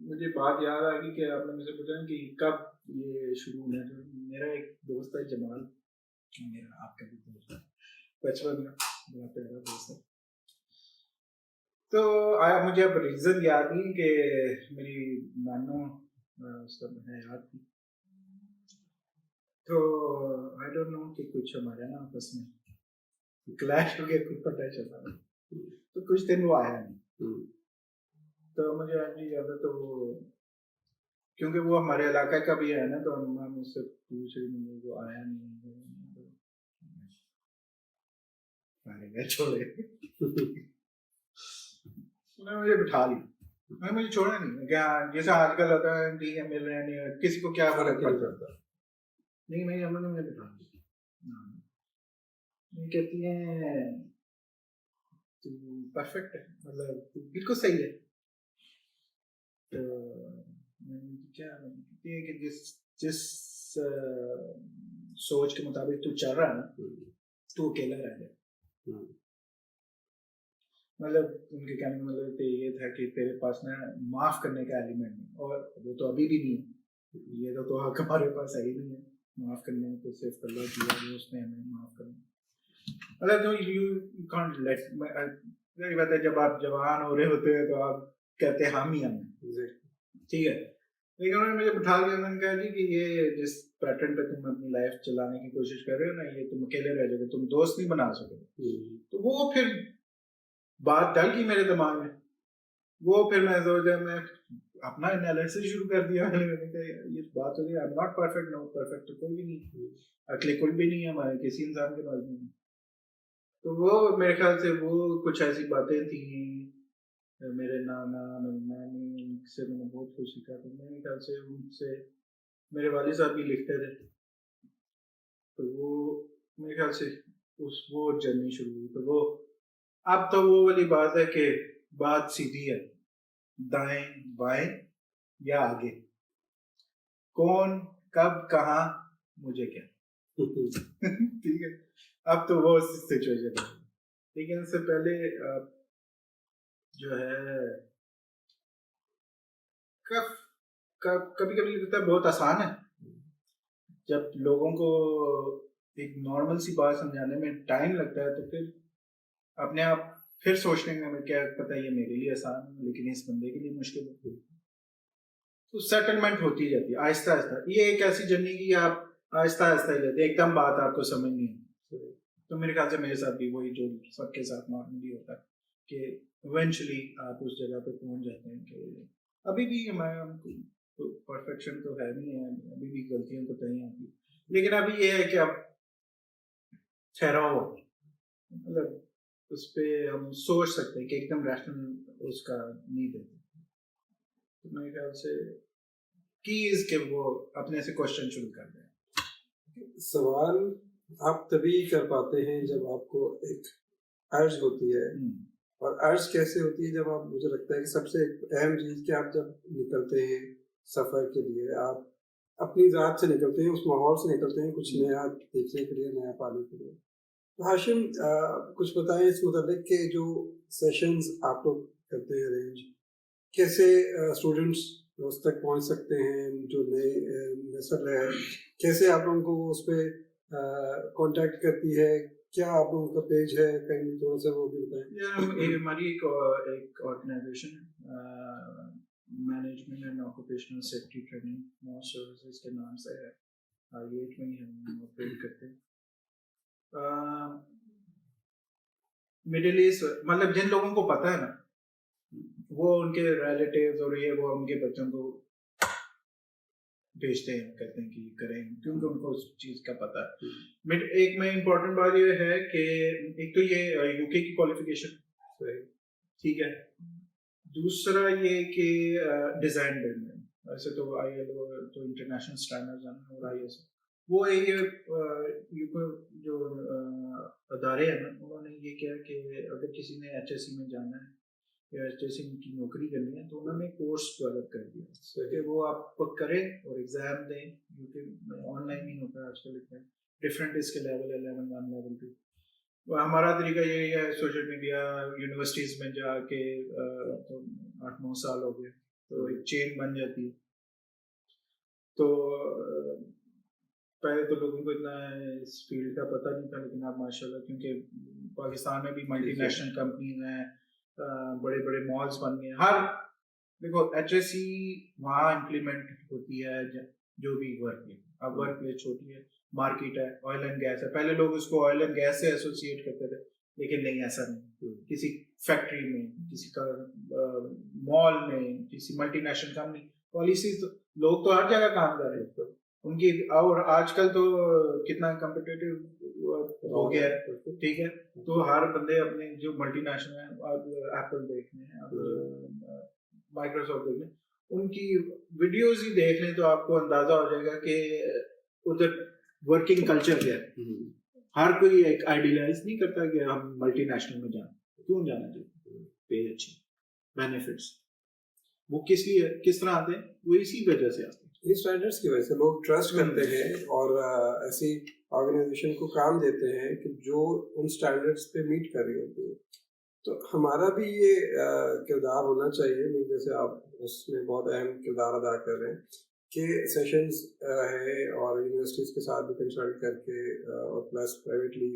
مجھے بات یاد آ گئی کہ آپ نے مجھ سے پوچھا کہ کب یہ شروع ہونا ہے. میرا ایک دوست ہے جمال, میرا آپ کا بھی دوست ہے, بچپن میں بہت پیارا دوست ہے. تو آیا مجھے اب ریزن یاد نہیں کہ میری نانو اس کا حیات تھی, تو آئی ڈونٹ نو کہ کچھ ہمارے نا آپس میں کلیش ہو گیا, کچھ پتہ چلا, تو کچھ دن وہ آیا نہیں. تو مجھے آج بھی یاد ہے, تو وہ کیونکہ وہ ہمارے علاقے کا بھی ہے نا, تو ہم اس سے پوچھ رہے نہیں, وہ آیا نہیں, چھوڑے مجھے بٹھا لیا, مجھے چھوڑا نہیں. کیا جیسا آج کل ہوتا ہے, ٹھیک ہے مل رہے ہیں, کسی کو کیا فرق پڑتا, نہیں نہیں ہم نے مجھے بٹھا لیا. کہتی ہیں تو پرفیکٹ ہے, مطلب بالکل صحیح ہے. تو کیا کہتی ہے کہ جس سوچ کے مطابق تو چل رہا ہے نا, تو اکیلا رہ جائے. مطلب ان کے کہنے کا مطلب یہ تھا کہ تیرے پاس نا معاف کرنے کا ایلیمنٹ نہیں, اور وہ تو ابھی بھی نہیں ہے. یہ تو حق ہمارے پاس ہے ہی نہیں ہے معاف کرنے میں, تو صرف اللہ کیا ہے اس نے ہمیں معاف کرنا. مطلب جو یو کانٹ لیٹ, میری بات ہے جب آپ جوان ہو رہے ہوتے ہیں تو آپ کہتے ہیں ہم ہی ہم, ٹھیک ہے. لیکن انہوں نے مجھے بٹھا کے انہوں نے کہا جی کہ یہ جس پیٹرن پہ تم اپنی لائف چلانے کی کوشش کر رہے ہو نا, یہ تم اکیلے رہ جاؤ گے, تم دوست نہیں بنا سکو. تو وہ پھر بات ڈل گئی میرے دماغ میں. وہ پھر میں سوچا, میں اپنا انالیسس شروع کر دیا. میں نے کہا یہ بات ہو گئی, I am not perfect. No perfect کوئی بھی نہیں, عقل کوئی بھی نہیں ہے ہمارے کسی انسان کے پاس نہیں. تو وہ میرے خیال سے وہ کچھ ایسی باتیں تھیں, میرے نانا میری نانی سے میں نے بہت کچھ سیکھا. تو میرے خیال سے ان سے میرے والد صاحب بھی لکھتے تھے, تو وہ میرے خیال سے وہ جرنی شروع ہوئی. تو وہ اب تو وہ والی بات ہے کہ بات سیدھی ہے, دائیں بائیں یا آگے, کون کب کہاں مجھے کیا, ٹھیک ہے. اب تو وہ سچویشن ہے, لیکن اس سے پہلے جو ہے کبھی کبھی لگتا ہے بہت آسان ہے, جب لوگوں کو ایک نارمل سی بات سمجھانے میں ٹائم لگتا ہے تو پھر اپنے آپ پھر سوچنے میں ہمیں کیا پتہ یہ میرے لیے آسان ہے لیکن اس بندے کے لیے مشکل ہے. تو سیٹلمنٹ ہوتی جاتی ہے آہستہ آہستہ. یہ ایک ایسی جرنی کی آپ آہستہ آہستہ ہی لیتے ایک دم بات آپ کو سمجھ نہیں آتی. تو میرے خیال سے میرے ساتھ بھی وہی جو سب کے ساتھ نارملی ہوتا ہے کہ ایونچولی آپ اس جگہ پہ پہنچ جاتے ہیں کہ ابھی بھی ہمارا پرفیکشن تو ہے نہیں ہے, ابھی بھی غلطیاں تو کہیں آتی, لیکن ابھی یہ ہے کہ اب ٹھہراؤ مطلب اس پہ ہم سوچ سکتے ہیں کہ ایک دم ریشنل اس کا نہیں دیتے. تو میرے خیال سے کیز کہ وہ اپنے سے کوشچن شروع کر دیں. سوال آپ تبھی کر پاتے ہیں جب آپ کو ایک ارج ہوتی ہے, اور ارج کیسے ہوتی ہے جب آپ, مجھے لگتا ہے کہ سب سے اہم چیز کہ آپ جب نکلتے ہیں سفر کے لیے, آپ اپنی ذات سے نکلتے ہیں, اس ماحول سے نکلتے ہیں کچھ نیا دیکھنے کے لیے, نیا پانے کے لیے. تو ہاشم کچھ بتائیں اس متعلق کہ جو سیشنز آپ لوگ کرتے ہیں ارینج, کیسے اسٹوڈنٹس اس تک پہنچ سکتے ہیں, جو نئے نسل ہے کیسے آپ لوگوں کو اس پہ کانٹیکٹ کرتی ہے, کیا آپ لوگوں کا پیج ہے, کہیں تھوڑا سا وہ بھی بتائیں. ہماری ایک organization management and occupational safety training مو سروسز کے نام سے ہے, آئی8 میں ہی ہم آپریٹ کرتے ہیں. مڈل ایسٹ مطلب جن لوگوں کو پتہ ہے نا وہ ان کے ریلیٹیوز اور یہ وہ ان کے بچوں کو بھیجتے ہیں, کہتے ہیں کہ یہ کریں کیونکہ ان کو اس چیز کا پتہ ہے. ایک میں امپورٹنٹ بات یہ ہے کہ ایک تو یہ یو کے کی کوالیفیکیشن ٹھیک ہے, دوسرا یہ کہ ڈیزائن بلڈنگ, ویسے تو آئی ایل او تو انٹرنیشنل اسٹینڈرڈز ہیں اور آئی ایس وہ یہ جو ادارے ہیں نا انہوں نے یہ کیا کہ اگر کسی نے ایچ ایس سی میں جانا ہے یا ایچ ایس سی کی نوکری کرنی ہے تو انہوں نے کورس ڈیولپ کر دیا کہ وہ آپ کریں اور ایگزام دیں, کیونکہ آن لائن نہیں ہوتا ہے آج کل, ڈفرینٹ اس کے لیول ہے, لیول 1 لیول 2. ہمارا طریقہ یہی ہے سوشل میڈیا یونیورسٹیز میں جا کے 8-9 سال ہو گئے تو ایک چین بن جاتی ہے. تو پہلے تو لوگوں کو اتنا اس فیلڈ کا پتہ نہیں تھا, لیکن اب ماشاء اللہ کیونکہ پاکستان میں بھی ملٹی نیشنل کمپنیز ہیں, بڑے بڑے مالز بن گئے ہیں. ہر دیکھو ایچ ایس سی وہاں امپلیمنٹ ہوتی ہے جو بھی ورک ہے, اب ورک پلیس چھوٹی ہے, مارکیٹ ہے, آئل اینڈ گیس ہے. پہلے لوگ اس کو آئل اینڈ گیس سے ایسوسیٹ کرتے تھے, لیکن نہیں ایسا نہیں. کسی فیکٹری میں, کسی کا مال میں, کسی ملٹی نیشنل کمپنی پالیسیز, لوگ تو ہر جگہ کام کر رہے ہیں ان کی. اور آج کل تو کتنا کمپٹیٹیو ہو گیا ہے, ٹھیک ہے, تو ہر بندے اپنے جو ملٹی نیشنل ہیں, اب ایپل دیکھ لیں, اب مائکروسافٹ دیکھ لیں, ان کی ویڈیوز ہی دیکھ لیں تو آپ کو اندازہ ہو جائے گا کہ ادھر ورکنگ کلچر کیا ہے. ہر کوئی ایک آئیڈیلائز نہیں کرتا کہ ہم ملٹی نیشنل میں جائیں, کیوں جانا چاہیے, پے اچھی, بینیفٹس, وہ کس لیے کس طرح آتے ہیں, وہ اسی وجہ سے آتے ہیں, اس اسٹینڈرڈس کی وجہ سے لوگ ٹرسٹ کرتے ہیں اور ایسی آرگنائزیشن کو کام دیتے ہیں کہ جو ان اسٹینڈرڈس پہ میٹ کر رہی ہوتی ہے. تو ہمارا بھی یہ کردار ہونا چاہیے, جیسے آپ اس میں بہت اہم کردار ادا کر رہے ہیں کہ سیشنز ہے اور یونیورسٹیز کے ساتھ بھی کنسلٹ کر کے اور پلس پرائیویٹلی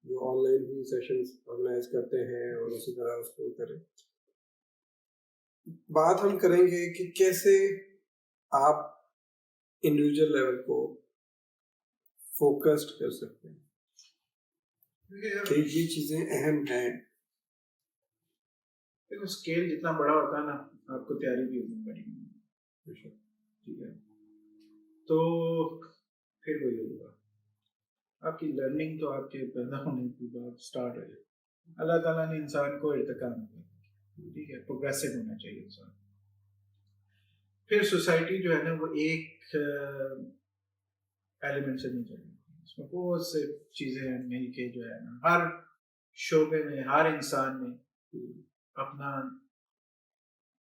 جو آن لائن بھی سیشنز آرگنائز کرتے ہیں اور اسی طرح اس کو کریں. بات ہم کریں گے کہ کیسے آپ انڈیویجول لیول کو فوکسڈ کر سکتے ہیں, کہ یہ چیزیں اہم ہیں. دیکھو اسکیل جتنا بڑا ہوتا ہے نا آپ کو تیاری بھی اتنی بڑی ہے, ٹھیک ہے, تو پھر وہی ہوگا آپ کی لرننگ تو آپ کے پیدا ہونے کی بات اسٹارٹ ہو جائے. اللہ تعالیٰ نے انسان کو ارتقا دیا, ٹھیک ہے, پروگریسو ہونا چاہیے انسان. پھر سوسائٹی جو ہے نا وہ ایک ایلیمنٹ سے نہیں چلے, اس میں بہت سے چیزیں مل کے جو ہے نا ہر شعبے میں ہر انسان میں اپنا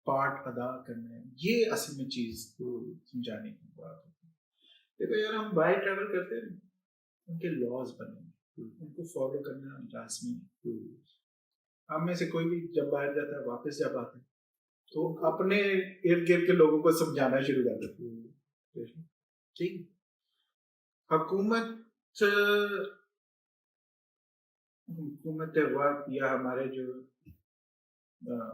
پارٹ ادا کرنا ہے. یہ اصل میں چیز سمجھانے کی بات ہوتی ہے. دیکھو یار ہم بائی ٹریول کرتے ہیں, ان کے لاز بنے ان کو فالو کرنا لازمی ہے. ہم میں سے کوئی بھی جب باہر جاتا ہے واپس جب آتا ہے تو اپنے ارد گرد کے لوگوں کو سمجھانا شروع کر دیتے ہیں, ٹھیک, حکومت وقت یا ہمارے جو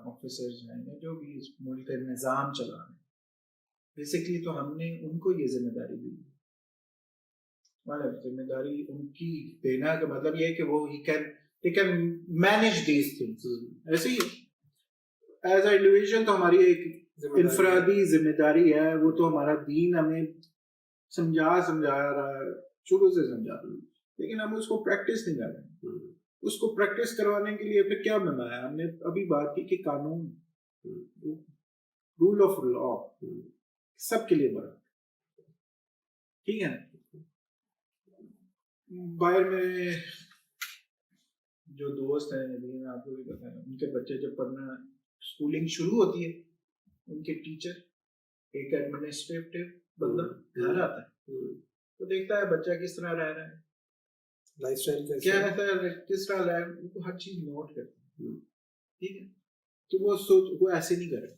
آفیسرز ہیں یا جو بھی اس ملک کا نظام چلا رہے ہیں، بیسکلی تو ہم نے ان کو یہ ذمہ داری دی. مطلب ذمہ داری ان کی دینا کا مطلب یہ ہے کہ وہ they can manage these things. ایسے ہی ایز اے انڈیویژل تو ہماری ایک انفرادی ذمہ داری ہے، وہ تو ہمارا دین ہمیں سمجھا رہا ہے، شروع سے سمجھا رہا ہے، لیکن ہم اس کو پریکٹس نہیں کر رہے ہیں. اس کو پریکٹس کروانے کے لیے پھر کیا بنایا ہم نے؟ ابھی بات کی کہ قانون، رول آف لا سب کے لیے بڑا، ٹھیک ہے. باہر میں جو دوست ہیں، آپ کو بھی پتا ہے، ان کے بچے جب پڑھنا اسکولنگ شروع ہوتی ہے، ان کے ٹیچر ایک ایڈمنسٹریٹو بندہ گھر آتا ہے، تو دیکھتا ہے بچہ کس طرح رہ رہا ہے، لائف اسٹائل کیا ہے، کس طرح رہ رہا ہے، وہ ہر چیز نوٹ کرتا ہے. ٹھیک ہے، تو وہ ایسے نہیں کرے.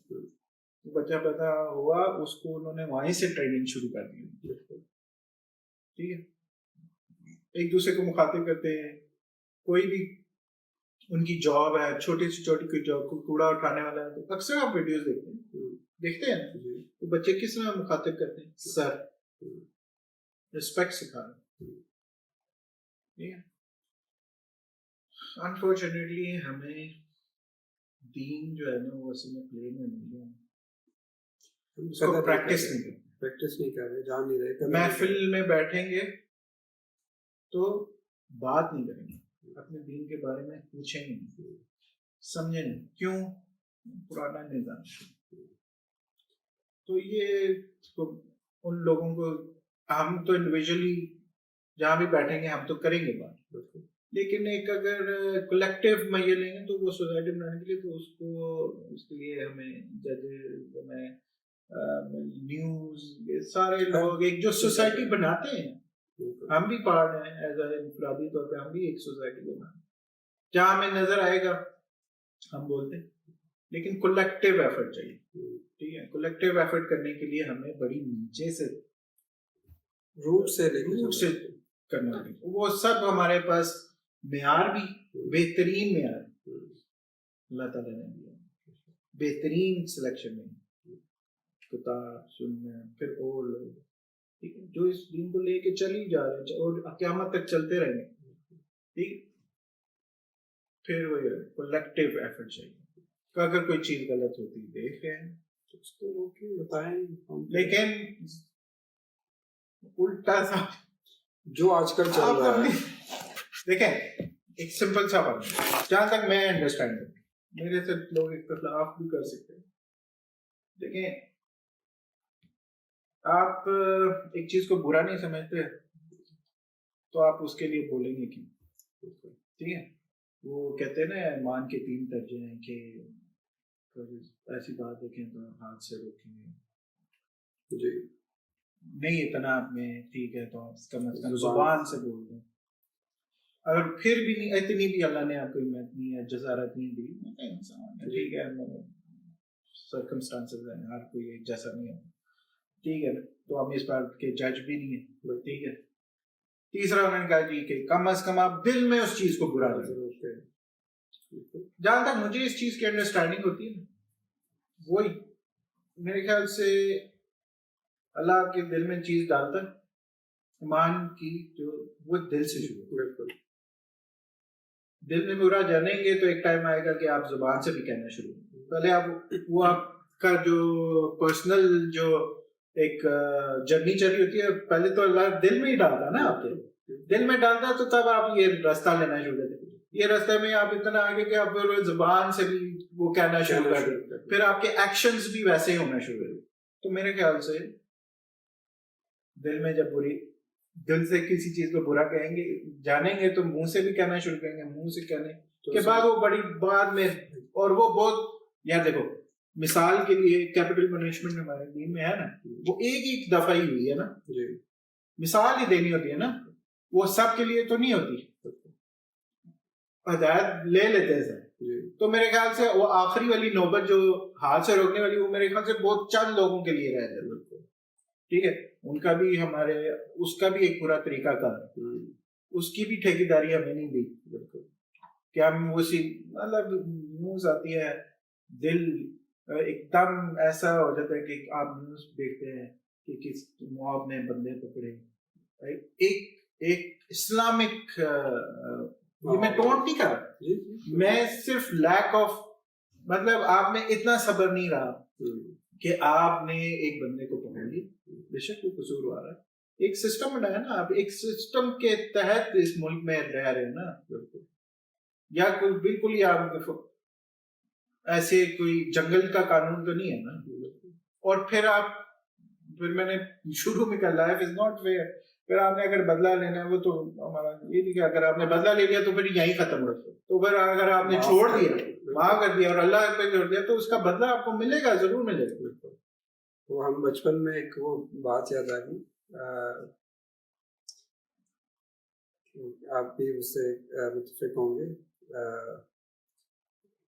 بچہ پیدا ہوا، اس کو انہوں نے وہیں سے ٹریننگ شروع کر دی. ٹھیک ہے، ایک دوسرے کو مخاطب کرتے ہیں. کوئی بھی ان کی جاب ہے، چھوٹی سے چھوٹی کوئی جاب، کوڑا اٹھانے والا ہے، تو اکثر آپ ویڈیوز دیکھتے ہیں تو بچے کس طرح مخاطب کرتے ہیں؟ سر، رسپیکٹ سکھا رہے ہیں. انفارچونیٹلی ہمیں دین جو ہے نا وہ اصل میں پلے میں نہیں ہے، اس کو پریکٹس نہیں کر رہے، جان نہیں رہے. محفل میں بیٹھیں گے تو بات نہیں کریں گے، اپنے دین کے بارے میں پوچھیں گے، سمجھیں گے کیوں پرانا نظام. تو یہ ان لوگوں کو ہم تو انڈیویجولی جہاں بھی بیٹھیں گے ہم تو کریں گے بات، لیکن ایک اگر کلیکٹیو میں یہ لیں گے تو وہ سوسائٹی بنانے کے لیے تو اس کے لیے ہمیں ججز، ہمیں نیوز، یہ سارے لوگ ایک جو سوسائٹی بناتے ہیں، ہم بھی پارٹ ہیں ایز اے انفرادی طور پہ، ہم بھی ایک سوسائٹی بناتے ہیں. جہاں ہمیں نظر آئے گا ہم بولتے ہیں، لیکن کولیکٹیو ایفرٹ چاہیے. ٹھیک ہے، کولیکٹیو ایفرٹ کرنے کے لیے ہمیں بڑی نیچے سے روٹ سے کرنا ہے. وہ سب ہمارے پاس معیار بھی بہترین معیار اللہ تعالیٰ نے دیا، بہترین سلیکشن میں کتاب سننا، پھر اور لوگ ٹھیک ہے جو اس دین کو لے کے چل ہی جا رہے ہیں اور قیامت تک چلتے رہیں گے. ٹھیک، پھر وہ کولیکٹیو ایفرٹ چاہیے. اگر کوئی چیز غلط ہوتی دیکھ رہے ہیں اس کو روکیں، بتائیں، لیکن الٹا سا جو آج کل چل رہا ہے. دیکھیں ایک سمپل سا بات، جہاں تک میں انڈرسٹینڈ کروں، میرے سے لوگ اختلاف بھی کر سکتے ہیں. دیکھیں آپ ایک چیز کو برا نہیں سمجھتے تو آپ اس کے لیے بولیں گے کیوں؟ ٹھیک ہے، وہ کہتے ہیں نا ایمان کے 3 درجے ہیں کہ ایسی بات دیکھیں تو ہاتھ سے روکیں گے، جی نہیں اتنا آپ میں ٹھیک ہے تو کم از کم زبان سے بول دیں. اگر پھر بھی نہیں، اتنی بھی اللہ نے آپ کو ہمت نہیں ہے، جسارت نہیں دی، انسان ہے، ٹھیک ہے، سرکمسٹانسز ہیں، ہر کوئی ایک جیسا نہیں ہے، ٹھیک ہے، تو ہم اس بات کے جج بھی نہیں ہیں. ٹھیک ہے، تیسرا انہوں نے کہا جی کہ کم از کم آپ دل میں اس چیز کو برا نہیں کرتے. جہاں تک مجھے اس چیز کی انڈرسٹینڈنگ ہوتی ہے وہی میرے خیال سے اللہ کے دل میں چیز ڈالتا ہے ایمان کی، جو وہ دل سے شروع. بالکل، دل میں برا جانیں گے تو ایک ٹائم آئے گا کہ آپ زبان سے بھی کہنا شروع کریں. پہلے آپ وہ آپ کا جو پرسنل جو ایک جرنی چلی ہوتی ہے، پہلے تو اللہ دل میں ہی ڈالتا نا، آپ کے دل میں ڈالتا تو تب آپ یہ راستہ لینا شروع کرتے. یہ راستے میں آپ اتنا آگے کہ آپ زبان سے بھی وہ کہنا شروع کر دیں، پھر آپ کے ایکشنز بھی ویسے ہی ہونا شروع کر دیں. تو میرے خیال سے دل میں جب دل سے کسی چیز کو برا کہیں گے، جانیں گے تو منہ سے بھی کہنا شروع کریں گے، منہ سے کہنے کے بعد وہ بڑی بعد میں، اور وہ بہت یار دیکھو مثال کے لیے کیپٹل پنشمنٹ ہمارے دین میں ہے نا، وہ ایک دفعہ ہی ہوئی ہے نا، مثال ہی دینی ہوتی ہے نا، وہ سب کے لیے تو نہیں ہوتی، ہدایت لے لیتے ہیں سر. تو میرے خیال سے وہ آخری والی نوبت جو ہاتھ سے روکنے والی، وہ میرے خیال سے بہت چند لوگوں کے لیے رہ جاتی. ٹھیک ہے, ان کا بھی ہمارے اس کا بھی ایک پورا طریقہ کار ہے, اس کی بھی ٹھیکیداری ہمیں نہیں دی. کہ ہم اسی مطلب نیوز آتی ہے, دل ایک دم ایسا ہو جاتا ہے کہ آپ نیوز دیکھتے ہیں کہ کس مواب نے بندے پکڑے, ایک اسلامک, یہ میں ٹونٹ نہیں کر رہا, میں صرف لیک آف, مطلب آپ میں اتنا صبر نہیں رہا کہ آپ نے ایک بندے کو پکڑ لی, بے شک وہ قصور آ رہا ہے, ایک سسٹم بنایا نا, آپ ایک سسٹم کے تحت اس ملک میں رہ رہے ہیں نا, یا کوئی بالکل ہی آپ ایسے کوئی جنگل کا قانون تو نہیں ہے نا. اور پھر میں نے شروع میں کہا لائف از ناٹ فیئر, پھر آپ نے اگر بدلہ لینا ہے وہ تو ہمارا یہ نہیں کہ اگر آپ نے بدلہ لے لیا تو پھر یہیں ختم ہو, تو پھر اگر آپ نے چھوڑ دیا, معاف کر دیا اور اللہ پہ چھوڑ دیا تو اس کا بدلہ آپ کو ملے گا, ضرور ملے گا. وہ ہم بچپن میں ایک وہ بات یاد آ گئی, آپ بھی اس سے متفق ہوں گے,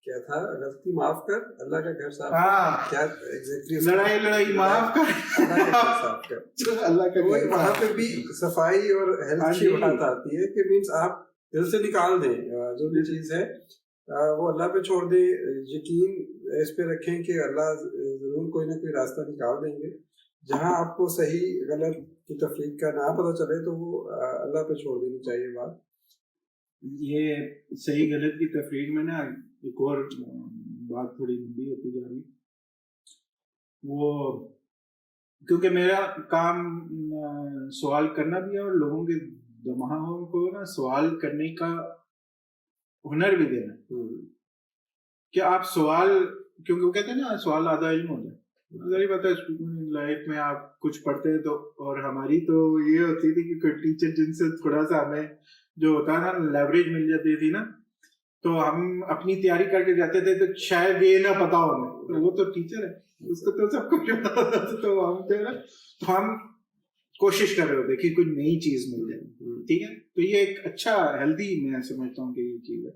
کیا تھا, غلطی معاف کر اللہ کا گھر صاف کر, کیا ایگزیکٹلی لڑائی معاف کر اللہ کا گھر صاف کر, اللہ کا گھر. وہاں پہ بھی صفائی اور ہیلتھ کی بات آتی ہے کہ مینس آپ دل سے نکال دیں جو بھی چیز ہے وہ اللہ پہ چھوڑ دیں, یقین اس پہ رکھیں کہ اللہ ضرور کوئی نہ کوئی راستہ نکال دیں گے. جہاں آپ کو صحیح غلط کی تفریق کا نہ پتہ چلے تو وہ اللہ پہ چھوڑ دینی چاہیے بات. یہ صحیح غلط کی تفریق میں نا ایک اور بات تھوڑی لمبی ہوتی جا رہی, وہ کیونکہ میرا کام سوال کرنا بھی ہے اور لوگوں کے دماغوں کو نا سوال کرنے کا ہنر بھی دینا, کہ آپ سوال, کیونکہ وہ کہتے ہیں نا سوال آدھا علم ہوتا ہے. ظاہر بات ہے لائف میں آپ کچھ پڑھتے ہیں تو, اور ہماری تو یہ ہوتی تھی کہ کوئی ٹیچر جن سے تھوڑا سا ہمیں جو ہوتا نا لیوریج مل جاتی تھی نا, تو ہم اپنی تیاری کر کے جاتے تھے تو شاید یہ نہ پتا ہو ہمیں, تو وہ تو ٹیچر ہے, اس کو تو سب کچھ پتا ہوتا تھا, تو ہم جو ہے نا تو ہم کوشش کر رہے ہوتے کہ کوئی نئی چیز مل جائے. ٹھیک ہے, تو یہ ایک اچھا ہیلدی میں سمجھتا ہوں کہ یہ چیز ہے.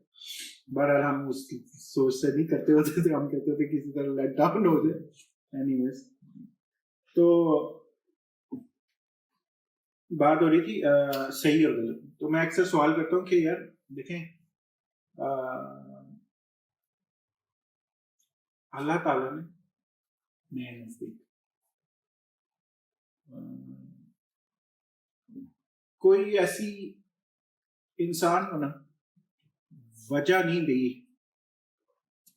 بہرحال ہم اس کی سوچ سے نہیں کرتے ہوتے تھے, ہم کہتے تھے کسی طرح لیٹ ڈاؤن ہو جائے. اینی ویز, تو بات ہو رہی تھی صحیح اور غلط, تو میں اکثر سوال کرتا ہوں کہ یار دیکھیں اللہ تعالیٰ نے میرے نزدیک کوئی ایسی انسان کو نا وجہ نہیں دی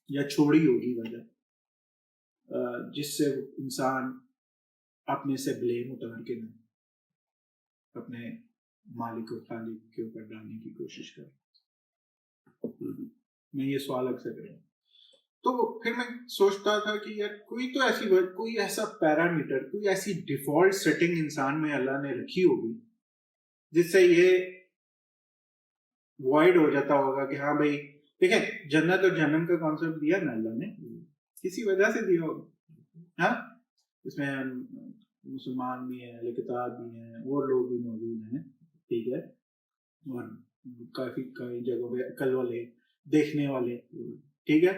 یا چھوڑی ہوگی وجہ جس سے انسان اپنے سے بلیم اتار کے نہ اپنے مالک و خالق کے اوپر ڈالنے کی کوشش کرے. میں یہ سوال اکثر کروں, تو پھر میں سوچتا تھا کہ یار کوئی تو ایسی کوئی ایسا پیرامیٹر, کوئی ایسی ڈیفالٹ سیٹنگ انسان میں اللہ نے رکھی ہوگی جس سے یہ وائڈ ہو جاتا ہوگا کہ ہاں بھائی دیکھیں جنت اور جہنم کا کانسیپٹ دیا نا اللہ نے, کسی وجہ سے دیا ہوگا. ہاں, اس میں مسلمان بھی ہیں, اہل کتاب بھی ہیں, اور لوگ بھی موجود ہیں. ٹھیک ہے, اور کافی جگہوں پہ عقل والے, دیکھنے والے. ٹھیک ہے,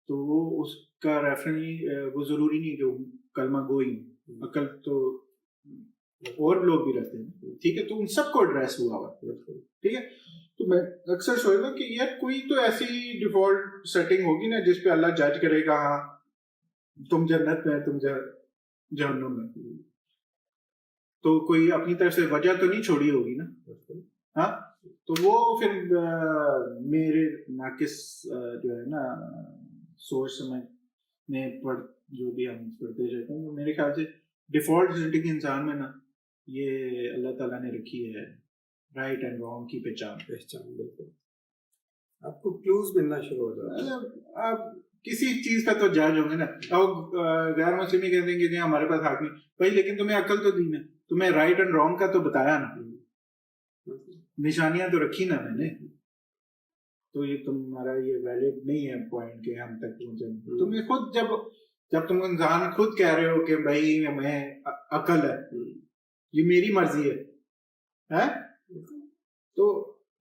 تو وہ اس کا ریفرنس وہ ضروری نہیں کہ کلمہ گوئی, عقل تو اور لوگ بھی رکھتے ہیں. ٹھیک ہے, تو ان سب کو ایڈریس ہوا ہوا. ٹھیک ہے, تو میں اکثر سوچتا ہوں کہ یار کوئی تو ایسی ڈیفالٹ سیٹنگ ہوگی نا جس پہ اللہ جج کرے گا ہاں تم جنت میں, تم جہنم میں. تو کوئی اپنی طرف سے وجہ تو نہیں چھوڑی ہوگی نا. ہاں, تو وہ پھر میرے ناقص جو ہے نا سوچ سمجھنے پر جو بھی ہم پڑھتے رہتے ہیں, میرے خیال سے ڈیفالٹ سیٹنگ انسان میں نا یہ اللہ تعالیٰ نے رکھی ہے, رائٹ اینڈ رانگ کی پہچان. بالکل آپ کو کلوز ملنا شروع ہو جاتا ہے. آپ کسی چیز کا تو جج ہوں گے نا. اب غیر مسلم کہتے ہیں کہ ہمارے پاس حق نہیں بھائی, لیکن تمہیں عقل تو دی نا, تمہیں رائٹ اینڈ رانگ کا تو بتایا نا, نشانیاں تو رکھی نا میں نے, تو یہ تمہارا یہ ویلڈ نہیں ہے پوائنٹ کہ ہم تک پہنچے. تمہیں خود جب تم انسان خود کہہ رہے ہو کہ بھائی ہمیں عقل ہے, یہ میری مرضی ہے, تو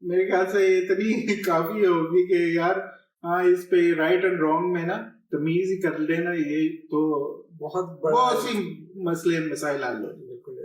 میرے خیال سے اتنی کافی ہوگی کہ یار ہاں اس پہ رائٹ اینڈ رانگ میں نا تمیز ہی کر لینا, یہ تو بہت سی مسائل حل ہو.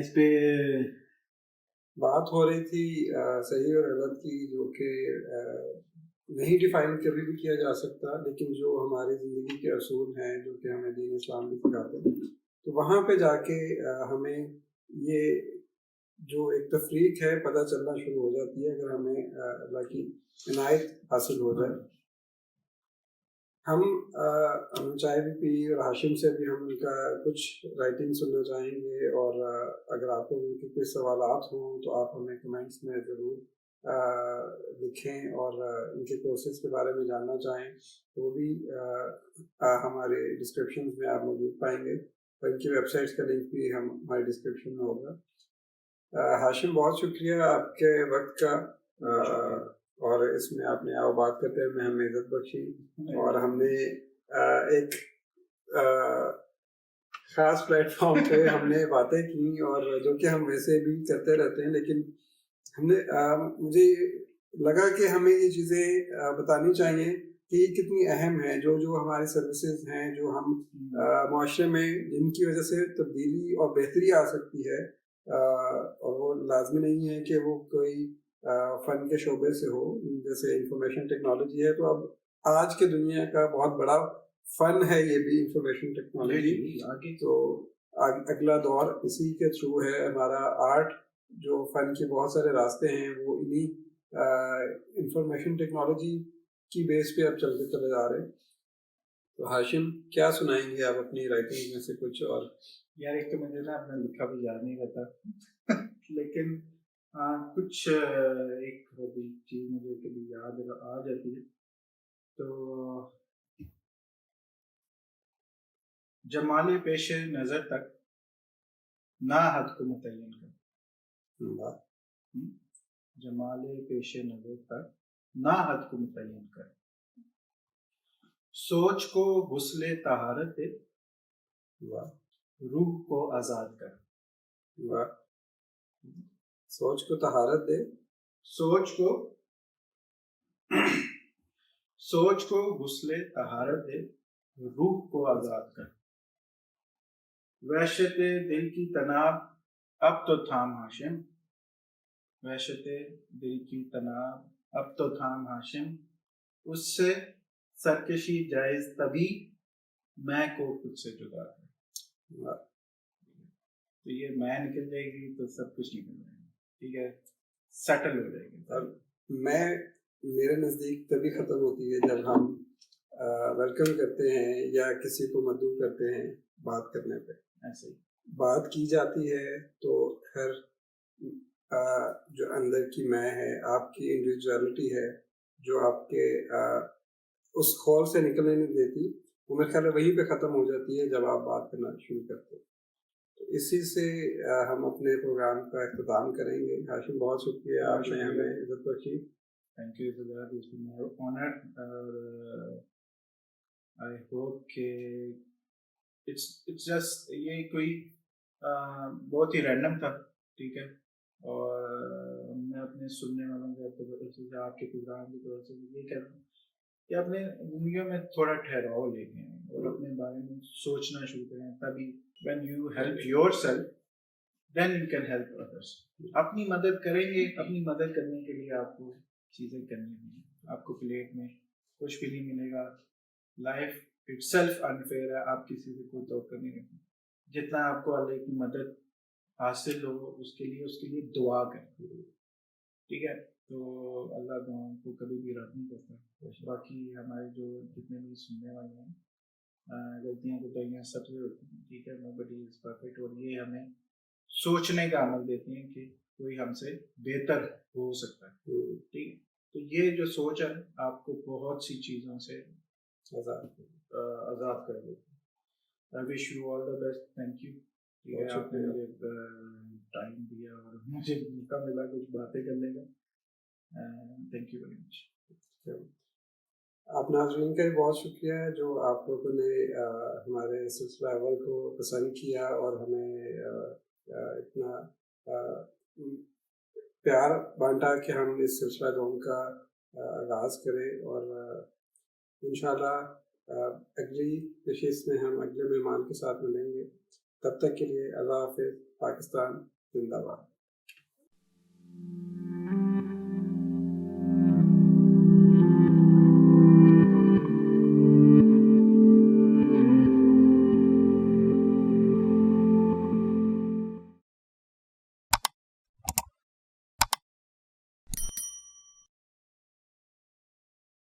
اس پہ بات ہو رہی تھی صحیح اور غلط کی، جو کہ نہیں ڈیفائن کبھی بھی کیا جا سکتا، لیکن جو ہماری زندگی کے اصول ہیں جو کہ ہمیں دین اسلام بھی سکھاتے ہیں، تو وہاں پہ جا کے ہمیں یہ جو ایک تفریق ہے پتہ چلنا شروع ہو جاتی ہے، اگر ہمیں اللہ کی عنایت حاصل ہو جائے. ہم چائے بھی پی اور ہاشم سے بھی ہم ان کا کچھ رائٹنگ سننا چاہیں گے، اور اگر آپ کو ان کے کوئی سوالات ہوں تو آپ ہمیں کمنٹس میں ضرور لکھیں، اور ان کے کورسز کے بارے میں جاننا چاہیں تو وہ بھی ہمارے ڈسکرپشن میں آپ موجود پائیں گے، اور ان کی ویب سائٹس کا لنک بھی ہمارے ڈسکرپشن میں ہوگا. ہاشم بہت شکریہ آپ کے وقت کا، اور اس میں آپ نے آؤ بات کرتے ہوئے ہمیں عزت بخشی، اور ہم نے ایک خاص پلیٹ فارم پہ ہم نے باتیں کی، اور جو کہ ہم ویسے بھی کرتے رہتے ہیں، لیکن ہم نے مجھے لگا کہ ہمیں یہ چیزیں بتانی چاہیے کہ یہ کتنی اہم ہیں، جو ہماری سروسز ہیں، جو ہم معاشرے میں جن کی وجہ سے تبدیلی اور بہتری آ سکتی ہے، اور وہ لازمی نہیں ہے کہ وہ کوئی فن کے شعبے سے ہو، جیسے انفارمیشن ٹیکنالوجی ہے، تو اب آج کے دنیا کا بہت بڑا فن ہے یہ بھی انفارمیشن ٹیکنالوجی. تو اگلا دور اسی کے تھرو ہے. ہمارا آرٹ جو فن کے بہت سارے راستے ہیں وہ انہی انفارمیشن ٹیکنالوجی کی بیس پہ اب چلتے چلے جا رہے ہیں. تو ہاشم کیا سنائیں گے آپ اپنی رائٹنگ میں سے کچھ؟ اور یار ایک تو مجھے نا اپنا لکھا بھی یاد نہیں رہتا لیکن کچھ ایک چیز مجھے کبھی یاد آ جاتی ہے. تو جمال پیش نظر تک نہ حد کو متعین کر، جمال پیش نظر تک نہ حد کو متعین کر، سوچ کو غسل طہارت دے، روح کو آزاد کر. سوچ کو طہارت دے، سوچ کو غسل طہارت دے، روح کو آزاد کر. وحشت دل کی تناب اب تو تھام ہاشم، وحشت دل کی تناب اب تو تھام ہاشم، اس سے سرکشی جائز تبھی میں کو خود سے جدا کر. تو یہ میں نکل جائے گی تو سب کچھ نکل جائے گا، ٹھیک ہے، سیٹل ہو جائے گی. میں میرے نزدیک تبھی ختم ہوتی ہے جب ہم ویلکم کرتے ہیں یا کسی کو مدعو کرتے ہیں بات کرنے پہ. ایسے ہی بات کی جاتی ہے تو ہر جو اندر کی میں ہے، آپ کی انڈیویجویلٹی ہے، جو آپ کے اس خول سے نکلنے نہیں دیتی، وہ میرے خیال ہے وہیں پہ ختم ہو جاتی ہے جب آپ بات کرنا شروع کرتے ہیں. تو اسی سے ہم اپنے پروگرام کا اختتام کریں گے. ہاشم بہت شکریہ، آپ نے ہمیں عزت بخشی. Thank you for that, it's my honour. اور آئی ہوپ کہ اٹس جسٹ یہ کوئی بہت ہی رینڈم تھا، ٹھیک ہے، اور میں اپنے سننے والوں کے آپ کے پروگرام کی طرف سے یہ کہتا ہوں کہ اپنے زندگیوں میں تھوڑا ٹھہراؤ لے کے اور اپنے بارے میں سوچنا شروع کریں، تبھی when you help yourself then you can help others. اپنی مدد کریں گے، اپنی مدد کرنے کے لیے آپ کو چیزیں کرنی ہوں. آپ کو پلیٹ میں کچھ بھی نہیں ملے گا. لائف اٹ سیلف انفیئر ہے، آپ کسی سے کوئی توقع نہیں رکھیں. جتنا آپ کو اللہ کی مدد حاصل ہو اس کے لیے دعا کریں، ٹھیک ہے. تو اللہ دعاؤں کو کبھی بھی رد نہیں کرتا. باقی ہمارے جو جتنے بھی سننے والے ہیں، غلطیاں کوتاہیاں سب سے ہوتی ہیں، ٹھیک ہے، nobody is perfect. اور یہ ہمیں سوچنے کا عمل دیتی ہیں کہ کوئی ہم سے بہتر ہو سکتا ہے، ٹھیک ہے. تو یہ جو سوچ ہے آپ کو بہت سی چیزوں سے آزاد کر دیتی ہے. I wish you all the best. Thank you. ٹھیک ہے، آپ نے مجھے ٹائم دیا اور مجھے موقع ملا کچھ باتیں کرنے کا. Thank you very much. آپ ناظرین کا بھی بہت شکریہ ہے جو آپ لوگوں نے ہمارے سلسلہ اول کو پسند کیا اور ہمیں اتنا پیار بانٹا کہ ہم اس سلسلہ دوم کا آغاز کریں. اور انشاءاللہ اگلی نشست میں ہم اگلے مہمان کے ساتھ ملیں گے. تب تک کے لیے اللہ حافظ. پاکستان زندہ باد.